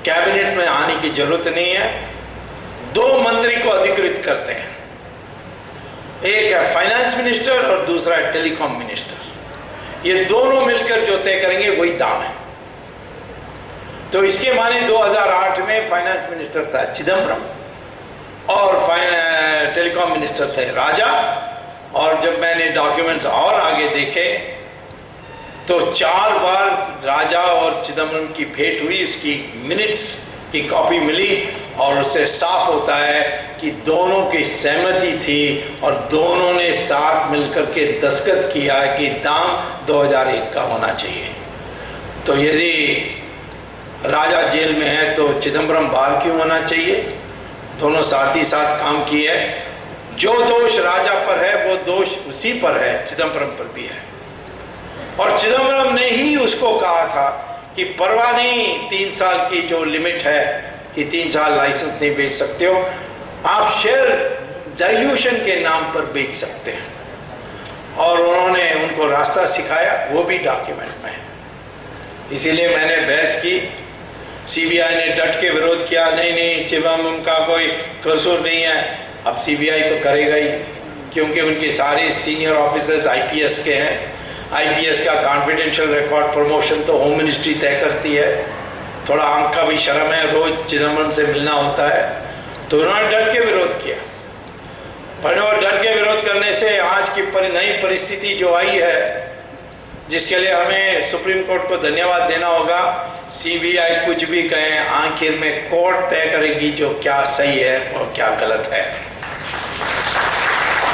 कैबिनेट में आने की जरूरत नहीं है। 2 मंत्री को अधिकृत करते हैं, एक है फाइनेंस मिनिस्टर और दूसरा है टेलीकॉम मिनिस्टर। ये दोनों मिलकर जो तय करेंगे वही दाम है। तो इसके माने 2008 में फाइनेंस मिनिस्टर था चिदम्बरम और टेलीकॉम मिनिस्टर थे राजा। और जब मैंने डॉक्यूमेंट्स और आगे देखे तो 4 बार राजा और चिदम्बरम की भेंट हुई, उसकी मिनट्स की कॉपी मिली और उससे साफ होता है कि दोनों की सहमति थी और दोनों ने साथ मिलकर के दस्तखत किया कि दाम 2001 का होना चाहिए। तो यदि राजा जेल में है तो चिदम्बरम बाहर क्यों होना चाहिए? दोनों साथ ही साथ काम किए। जो दोष राजा पर है वो दोष उसी पर है, चिदम्बरम पर भी है। और चिदम्बरम ने ही उसको कहा था कि परवाह नहीं, 3 साल की जो लिमिट है कि 3 साल लाइसेंस नहीं बेच सकते हो, आप शेयर डाइल्यूशन के नाम पर बेच सकते हैं। और उन्होंने उनको रास्ता सिखाया, वो भी डॉक्यूमेंट में है। इसीलिए मैंने बहस की, सीबीआई ने डट के विरोध किया, नहीं चिदम्बरम का कोई कसूर नहीं है। अब सीबीआई तो करेगा ही, क्योंकि उनके सारे सीनियर ऑफिसर्स आईपीएस के हैं। आईपीएस का कॉन्फिडेंशियल रिकॉर्ड प्रमोशन तो होम मिनिस्ट्री तय करती है। थोड़ा आंख का भी शर्म है, रोज चिदम्बरम से मिलना होता है। तो उन्होंने डट के विरोध किया। पर डट के विरोध करने से आज की नई परिस्थिति जो आई है, जिसके लिए हमें सुप्रीम कोर्ट को धन्यवाद देना होगा। सीबीआई कुछ भी कहे, आखिर में कोर्ट तय करेगी जो क्या सही है और क्या गलत है।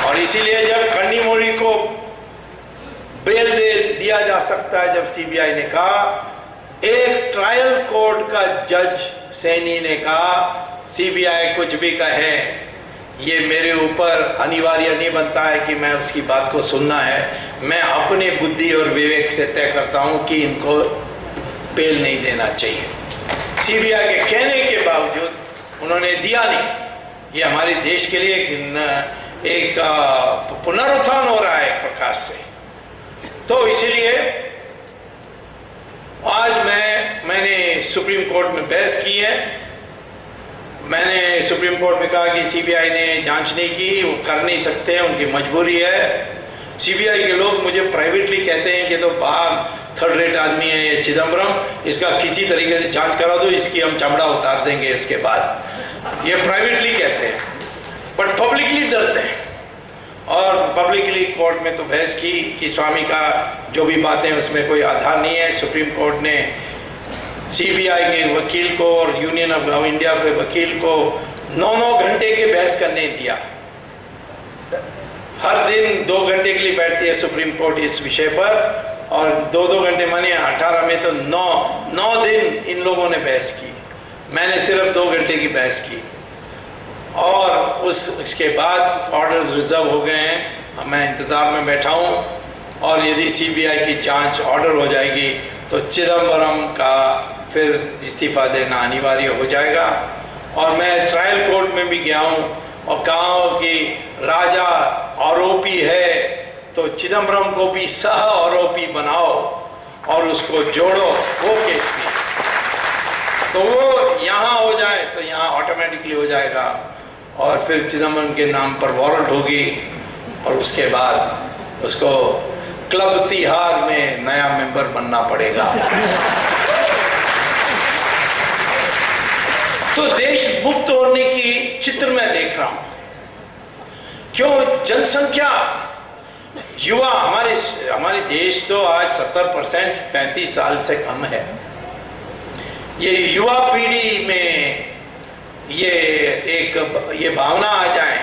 और इसीलिए जब कन्नीमोरी को बेल दे दिया जा सकता है, जब सीबीआई ने कहा, एक ट्रायल कोर्ट का जज सैनी ने कहा सीबीआई कुछ भी कहे, ये मेरे ऊपर अनिवार्य नहीं बनता है कि मैं उसकी बात को सुनना है। मैं अपने बुद्धि और विवेक से तय करता हूं कि इनको बेल नहीं देना चाहिए। सीबीआई के कहने के बावजूद उन्होंने दिया नहीं। ये हमारे देश के लिए एक पुनरुत्थान हो रहा है एक प्रकार से। तो इसीलिए आज मैंने सुप्रीम कोर्ट में बहस की है। मैंने सुप्रीम कोर्ट में कहा कि सीबीआई ने जांच नहीं की, वो कर नहीं सकते, उनकी मजबूरी है। सीबीआई के लोग मुझे प्राइवेटली कहते हैं कि तो बाहर थर्ड रेट आदमी है ये चिदम्बरम, इसका किसी तरीके से जांच करा दो, इसकी हम चमड़ा उतार देंगे इसके बाद। ये प्राइवेटली कहते हैं, बट पब्लिकली डरते हैं। और पब्लिकली कोर्ट में तो बहस की कि स्वामी का जो भी बातें उसमें कोई आधार नहीं है। सुप्रीम कोर्ट ने सीबीआई के वकील को और यूनियन ऑफ इंडिया के वकील को 9-9 घंटे के बहस करने दिया। हर दिन 2 घंटे के लिए बैठती है सुप्रीम कोर्ट इस विषय पर, और 2-2 घंटे माने 18 में तो 9 दिन इन लोगों ने बहस की। मैंने सिर्फ 2 घंटे की बहस की, और उसके बाद ऑर्डर्स रिजर्व हो गए हैं। मैं इंतज़ार में बैठा हूँ, और यदि सीबीआई की जांच ऑर्डर हो जाएगी तो चिदम्बरम का फिर इस्तीफा देना अनिवार्य हो जाएगा। और मैं ट्रायल कोर्ट में भी गया हूँ और कहा हूँ कि राजा आरोपी है तो चिदम्बरम को भी सह आरोपी बनाओ और उसको जोड़ो वो केस में, तो वो यहाँ हो जाए तो यहाँ ऑटोमेटिकली हो जाएगा, और फिर चिदम्बरम के नाम पर वारंट होगी, और उसके बाद उसको क्लब तिहार में नया मेंबर बनना पड़ेगा। तो देश मुक्त होने की चित्र मैं देख रहा हूं। क्यों? जनसंख्या, युवा, हमारे देश तो आज 70% 35 साल से कम है। ये युवा पीढ़ी में ये भावना आ जाए,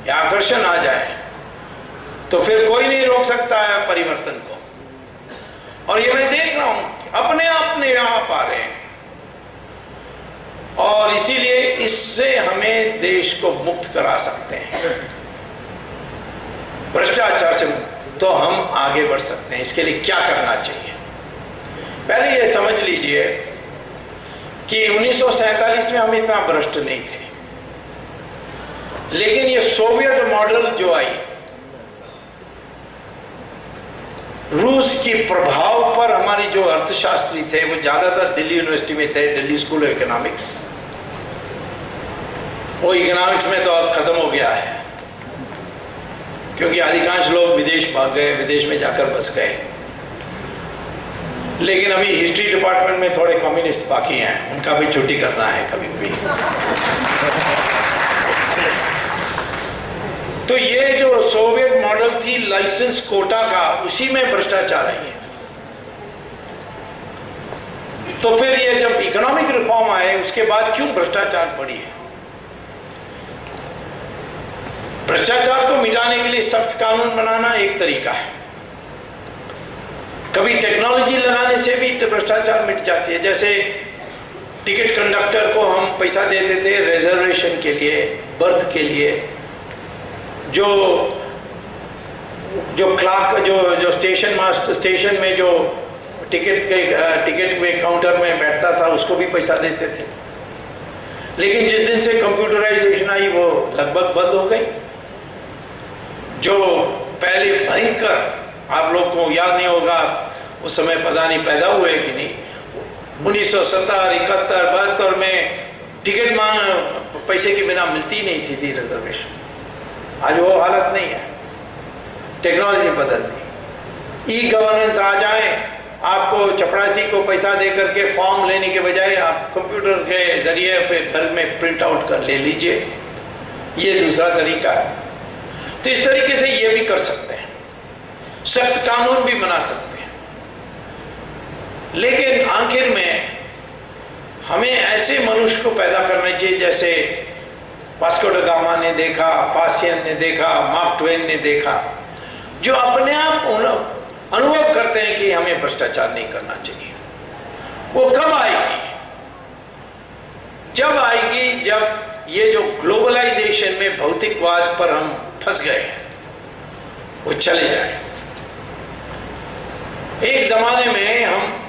ये आकर्षण आ जाए, तो फिर कोई नहीं रोक सकता है परिवर्तन को। और ये मैं देख रहा हूं अपने आप आ रहे हैं, और इसीलिए इससे हमें देश को मुक्त करा सकते हैं। भ्रष्टाचार से तो हम आगे बढ़ सकते हैं। इसके लिए क्या करना चाहिए? पहले ये समझ लीजिए कि 1947 में हम इतना भ्रष्ट नहीं थे, लेकिन ये सोवियत मॉडल जो आई, रूस के प्रभाव पर हमारी जो अर्थशास्त्री थे वो ज्यादातर दिल्ली यूनिवर्सिटी में थे, दिल्ली स्कूल ऑफ इकोनॉमिक्स। वो इकोनॉमिक्स में तो अब खत्म हो गया है, क्योंकि अधिकांश लोग विदेश भाग गए, विदेश में जाकर बस गए। लेकिन अभी हिस्ट्री डिपार्टमेंट में थोड़े कम्युनिस्ट बाकी हैं, उनका भी छुट्टी करना है कभी भी। तो ये जो सोवियत मॉडल थी लाइसेंस कोटा का, उसी में भ्रष्टाचार है। तो फिर ये जब इकोनॉमिक रिफॉर्म आए उसके बाद क्यों भ्रष्टाचार बढ़ी है? भ्रष्टाचार को मिटाने के लिए सख्त कानून बनाना एक तरीका है। कभी टेक्नोलॉजी लगाने से भी तो भ्रष्टाचार मिट जाती है। जैसे टिकट कंडक्टर को हम पैसा देते थे रिजर्वेशन के लिए, बर्थ के लिए। जो क्लार्क, जो स्टेशन मास्टर, स्टेशन में जो टिकट में काउंटर में बैठता था, उसको भी पैसा देते थे। लेकिन जिस दिन से कंप्यूटराइजेशन आई वो लगभग बंद हो गई। जो पहले भयंकर, आप लोग को याद नहीं होगा, उस समय पता नहीं पैदा हुए कि नहीं, 1970, 71, 72 में टिकट पैसे के बिना मिलती नहीं थी रिजर्वेशन। आज वो हालत नहीं है, टेक्नोलॉजी बदल गई। ई गवर्नेंस आ जाए, आपको चपरासी को पैसा दे करके फॉर्म लेने के बजाय आप कंप्यूटर के जरिए फिर घर में प्रिंट आउट कर ले लीजिए, ये दूसरा तरीका है। तो इस तरीके से ये भी कर सकते हैं, सख्त कानून भी बना सकते हैं। लेकिन आखिर में हमें ऐसे मनुष्य को पैदा करना चाहिए जैसे वास्को ड गामा ने देखा, पासियन ने देखा, मार्क ट्वेन ने देखा, जो अपने आप अनुभव करते हैं कि हमें भ्रष्टाचार नहीं करना चाहिए। वो कब आएगी? जब आएगी जब ये जो ग्लोबलाइजेशन में भौतिकवाद पर हम फंस गए हैं वो चले जाए। एक जमाने में हम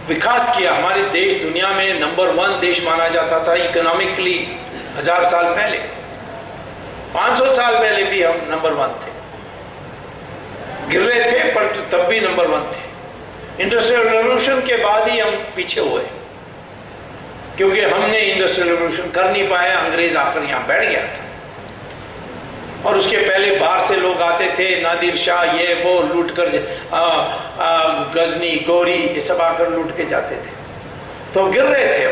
विकास किया, हमारे देश दुनिया में नंबर 1 देश माना जाता था इकोनॉमिकली। 1000 साल पहले, 500 साल पहले भी हम नंबर 1 थे, गिर रहे थे पर तब भी नंबर 1 थे। इंडस्ट्रियल रेवोल्यूशन के बाद ही हम पीछे हुए। क्योंकि हमने इंडस्ट्रियल रिवॉल्यूशन कर नहीं पाया, अंग्रेज आकर यहाँ बैठ गया था। और उसके पहले बाहर से लोग आते थे, नादिर शाह ये वो लूट कर, गजनी गौरी ये सब आकर लूट के जाते थे, तो गिर रहे थे।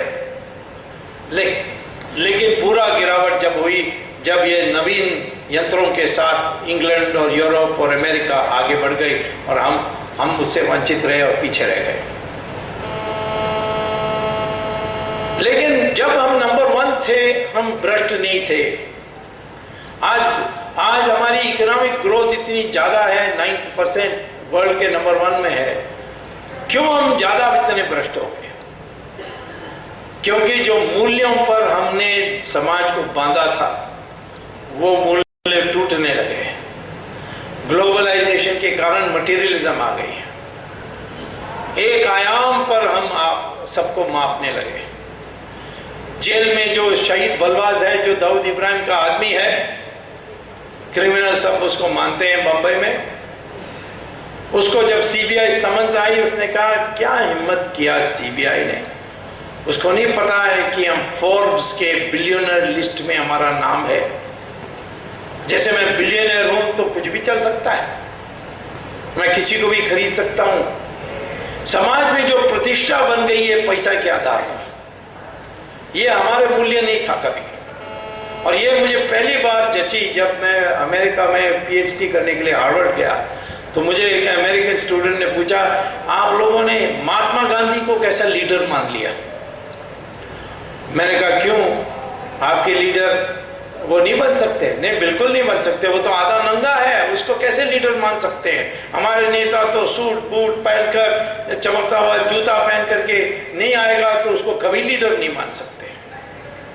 लेकिन पूरा गिरावट जब हुई, जब ये नवीन यंत्रों के साथ इंग्लैंड और यूरोप और अमेरिका आगे बढ़ गई और हम उससे वंचित रहे और पीछे रह गए। लेकिन जब हम नंबर 1 थे, हम भ्रष्ट नहीं थे। आज हमारी इकोनॉमिक ग्रोथ इतनी ज्यादा है, 9% वर्ल्ड के नंबर 1 में है। क्यों हम ज्यादा इतने भ्रष्ट हो गए? क्योंकि जो मूल्यों पर हमने समाज को बांधा था, वो मूल्य टूटने लगे। ग्लोबलाइजेशन के कारण मटेरियलिज्म आ गई। एक आयाम पर हम सबको मापने लगे। जेल में जो शहीद बलवाज है, जो दाऊद इब्राहिम का आदमी है, क्रिमिनल सब उसको मानते हैं बंबई में, उसको जब सीबीआई समझ आई, उसने कहा क्या हिम्मत किया सीबीआई ने। उसको नहीं पता है कि हम फोर्ब्स के बिलियनर लिस्ट में हमारा नाम है। जैसे मैं बिलियनर हूं तो कुछ भी चल सकता है, मैं किसी को भी खरीद सकता हूं। समाज में जो प्रतिष्ठा बन गई है पैसा के आधार पर, ये हमारे मूल्य नहीं था कभी। और ये मुझे पहली बार जची जब मैं अमेरिका में पीएचडी करने के लिए हार्वर्ड गया, तो मुझे एक अमेरिकन स्टूडेंट ने पूछा, आप लोगों ने महात्मा गांधी को कैसा लीडर मान लिया? मैंने कहा क्यों, आपके लीडर वो नहीं बन सकते? नहीं, बिल्कुल नहीं बन सकते, वो तो आधा नंगा है, उसको कैसे लीडर मान सकते हैं? हमारे नेता तो सूट बूट पहनकर, चमकता हुआ जूता पहन करके नहीं आएगा तो उसको कभी लीडर नहीं मान सकते।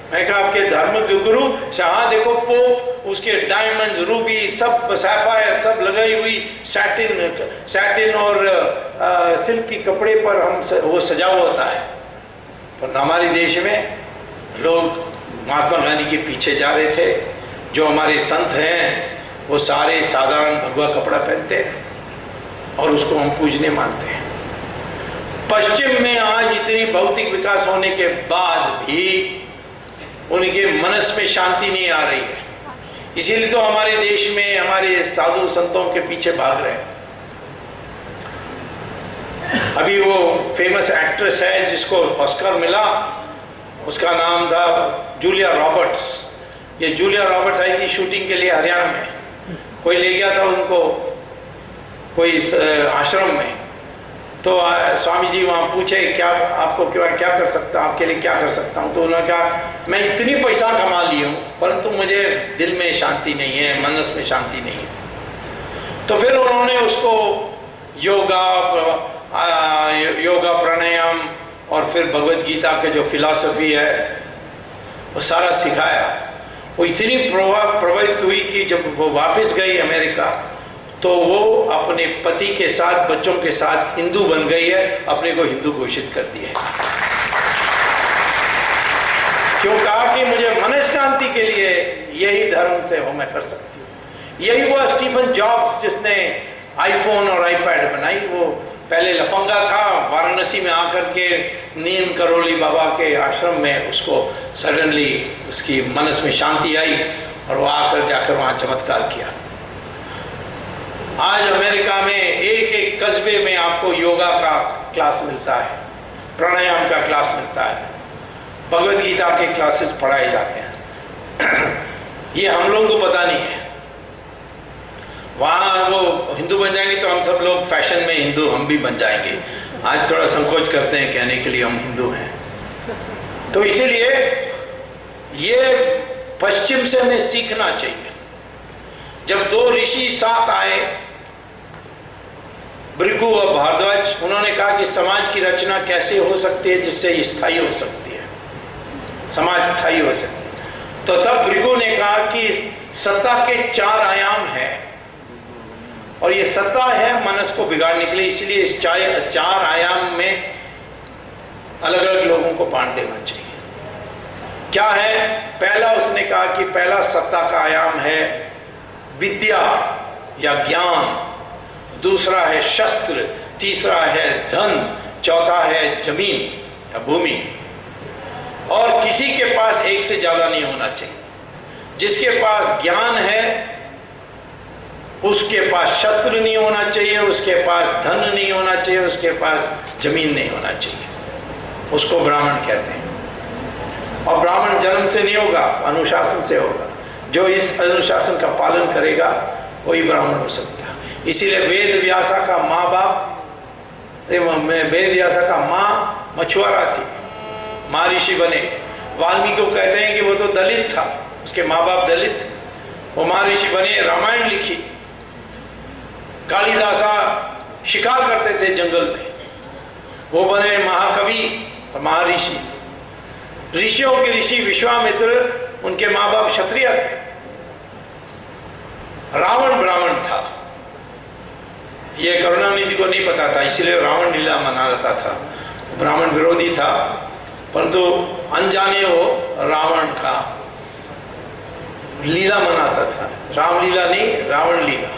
मैंने कहा आपके धर्म के गुरु शाह देखो, पोप, उसके डायमंड रूबी सब सैफायर सब लगाई हुई सैटिन और सिल्क की कपड़े पर वो सजा होता है। पर हमारे देश में लोग महात्मा गांधी के पीछे जा रहे थे। जो हमारे संत हैं वो सारे साधारण भगवा कपड़ा पहनते हैं और उसको हम पूजने मानते हैं। पश्चिम में आज इतनी भौतिक विकास होने के बाद भी उनके मनस में शांति नहीं आ रही है। इसीलिए तो हमारे देश में हमारे साधु संतों के पीछे भाग रहे हैं। अभी वो फेमस एक्ट्रेस है जिसको ऑस्कर मिला, उसका नाम था जूलिया रॉबर्ट्स। ये जूलिया रॉबर्ट्स आई थी शूटिंग के लिए हरियाणा में। कोई ले गया था उनको कोई आश्रम में, तो स्वामी जी वहाँ पूछे क्या आपको क्या कर सकता हूँ, आपके लिए क्या कर सकता हूँ? तो उन्होंने कहा मैं इतनी पैसा कमा ली हूँ परंतु मुझे दिल में शांति नहीं है, मनस में शांति नहीं है। तो फिर उन्होंने उसको योगा प्राणायाम और फिर भगवत गीता के जो फिलॉसफी है वो सारा सिखाया। वो इतनी प्रभावित हुई कि जब वो वापस गई अमेरिका तो वो अपने पति के साथ बच्चों के साथ हिंदू बन गई है, अपने को हिंदू घोषित कर दिया है। क्यों? कहा कि मुझे मन शांति के लिए यही धर्म से हो मैं कर सकती हूँ। यही हुआ स्टीफन जॉब्स जिसने आईफोन और आईपैड बनाई। वो पहले लफंगा था, वाराणसी में आकर के नीम करोली बाबा के आश्रम में उसको सडनली उसकी मनस में शांति आई और वो आकर जाकर वहाँ चमत्कार किया। आज अमेरिका में एक एक कस्बे में आपको योगा का क्लास मिलता है, प्राणायाम का क्लास मिलता है, भगवत गीता के क्लासेस पढ़ाए जाते हैं। ये हम लोगों को पता नहीं है। वहाँ वो हिंदू बन जाएंगे तो हम सब लोग फैशन में हिंदू हम भी बन जाएंगे। आज थोड़ा संकोच करते हैं कहने के लिए हम हिंदू हैं। तो इसीलिए ये पश्चिम से हमें सीखना चाहिए। जब दो ऋषि साथ आए, भृगु और भारद्वाज, उन्होंने कहा कि समाज की रचना कैसे हो सकती है जिससे स्थायी हो सकती है, समाज स्थायी हो सकती है। तो तब भृगु ने कहा कि सत्ता के 4 आयाम हैं और ये सत्ता है मनस को बिगाड़ने के लिए, इसलिए इस 4 आयाम में अलग अलग लोगों को बांट देना चाहिए। क्या है? पहला उसने कहा कि पहला सत्ता का आयाम है विद्या या ज्ञान, दूसरा है शस्त्र, तीसरा है धन, चौथा है जमीन या भूमि। और किसी के पास एक से ज्यादा नहीं होना चाहिए। जिसके पास ज्ञान है उसके पास शस्त्र नहीं होना चाहिए, उसके पास धन नहीं होना चाहिए, उसके पास जमीन नहीं होना चाहिए। उसको ब्राह्मण कहते हैं। और ब्राह्मण जन्म से नहीं होगा, अनुशासन से होगा। जो इस अनुशासन का पालन करेगा वही ब्राह्मण हो सकता है। इसीलिए वेद व्यासा का माँ बाप, वेद व्यासा का माँ मछुआरा थी, माँ ऋषि बने। वाल्मीकि को कहते हैं कि वो तो दलित था, उसके माँ बाप दलित थे, वो माँ ऋषि बने, रामायण लिखी। कालिदासा शिकार करते थे जंगल में, वो बने महाकवि और महर्षि। ऋषियों के ऋषि विश्वामित्र, उनके माँ बाप क्षत्रिय थे। रावण ब्राह्मण था, ये करुणानिधि को नहीं पता था, इसलिए रावण लीला मना रहा था। ब्राह्मण विरोधी था, परंतु अनजाने वो रावण का लीला मनाता था। रामलीला नहीं, रावण लीला।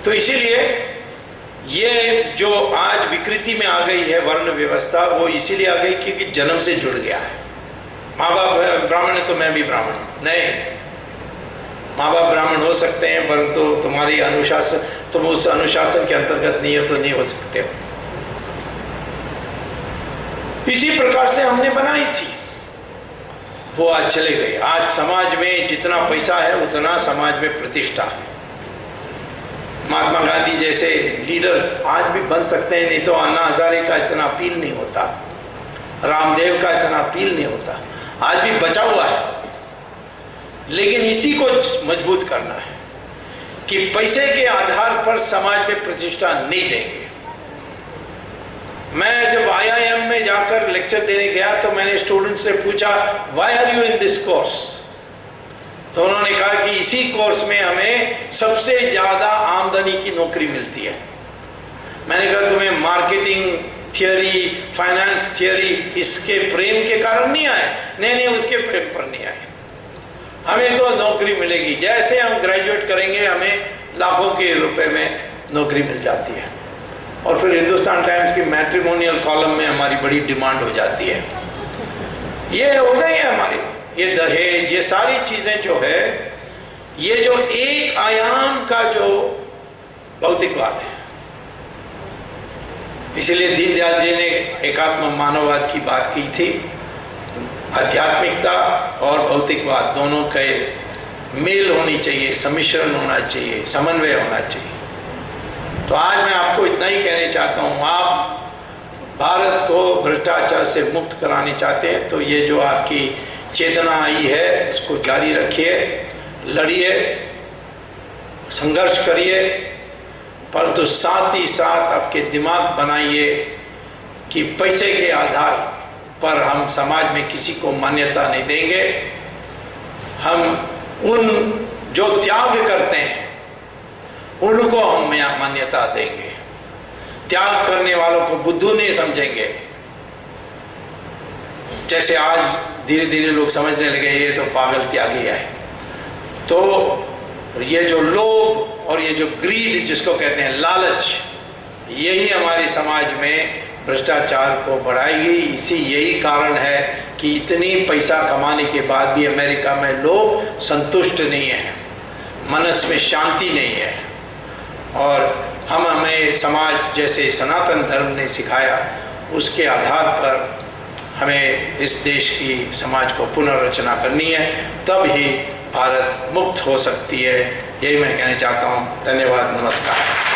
तो इसीलिए ये जो आज विकृति में आ गई है वर्ण व्यवस्था, वो इसीलिए आ गई क्योंकि जन्म से जुड़ गया है। माँ बाप ब्राह्मण है तो मैं भी ब्राह्मण नहीं। माँ बाप ब्राह्मण हो सकते हैं, परंतु तुम्हारी अनुशासन, तुम उस अनुशासन के अंतर्गत नहीं हो तो नहीं हो सकते हो। इसी प्रकार से हमने बनाई थी, वो आज चले गए। आज समाज में जितना पैसा है उतना समाज में प्रतिष्ठा है। महात्मा गांधी जैसे लीडर आज भी बन सकते हैं, नहीं तो अन्ना हजारे का इतना अपील नहीं होता, रामदेव का इतना अपील नहीं होता। आज भी बचा हुआ है, लेकिन इसी को मजबूत करना है कि पैसे के आधार पर समाज में प्रतिष्ठा नहीं देंगे। मैं जब IIM में जाकर लेक्चर देने गया तो मैंने स्टूडेंट से पूछा, why are you in this course? तो उन्होंने कहा कि इसी कोर्स में हमें सबसे ज्यादा आमदनी की नौकरी मिलती है। मैंने कहा तुम्हें मार्केटिंग थियोरी, फाइनेंस थियोरी इसके प्रेम के कारण नहीं आए? नहीं, उसके प्रेम पर नहीं आए। हमें तो नौकरी मिलेगी, जैसे हम ग्रेजुएट करेंगे हमें लाखों के रुपए में नौकरी मिल जाती है। और फिर हिंदुस्तान टाइम्स की मैट्रिमोनियल कॉलम में हमारी बड़ी डिमांड हो जाती है। ये हो गई है हमारी, ये दहेज, ये सारी चीजें जो है, ये जो एक आयाम का जो भौतिकवाद है। इसीलिए दीनदयाल जी ने एकात्म मानववाद की बात की थी। आध्यात्मिकता और भौतिकवाद दोनों के मेल होनी चाहिए, सम्मिश्रण होना चाहिए, समन्वय होना चाहिए। तो आज मैं आपको इतना ही कहना चाहता हूँ, आप भारत को भ्रष्टाचार से मुक्त कराने चाहते हैं तो ये जो आपकी चेतना आई है इसको जारी रखिए, लड़िए, संघर्ष करिए, परंतु साथ ही साथ आपके दिमाग बनाइए कि पैसे के आधार पर हम समाज में किसी को मान्यता नहीं देंगे। हम उन जो त्याग करते हैं उनको हम मान्यता देंगे। त्याग करने वालों को बुद्धू नहीं समझेंगे। जैसे आज धीरे धीरे लोग समझने लगे ये तो पागल त्यागी है। तो ये जो लोभ और ये जो ग्रीड जिसको कहते हैं लालच, यही हमारे समाज में भ्रष्टाचार को बढ़ाएगी। यही कारण है कि इतनी पैसा कमाने के बाद भी अमेरिका में लोग संतुष्ट नहीं है, मनस में शांति नहीं है। और हमें समाज जैसे सनातन धर्म ने सिखाया उसके आधार पर हमें इस देश की समाज को पुनर्रचना करनी है, तब ही भारत मुक्त हो सकती है। यही मैं कहना चाहता हूँ। धन्यवाद, नमस्कार।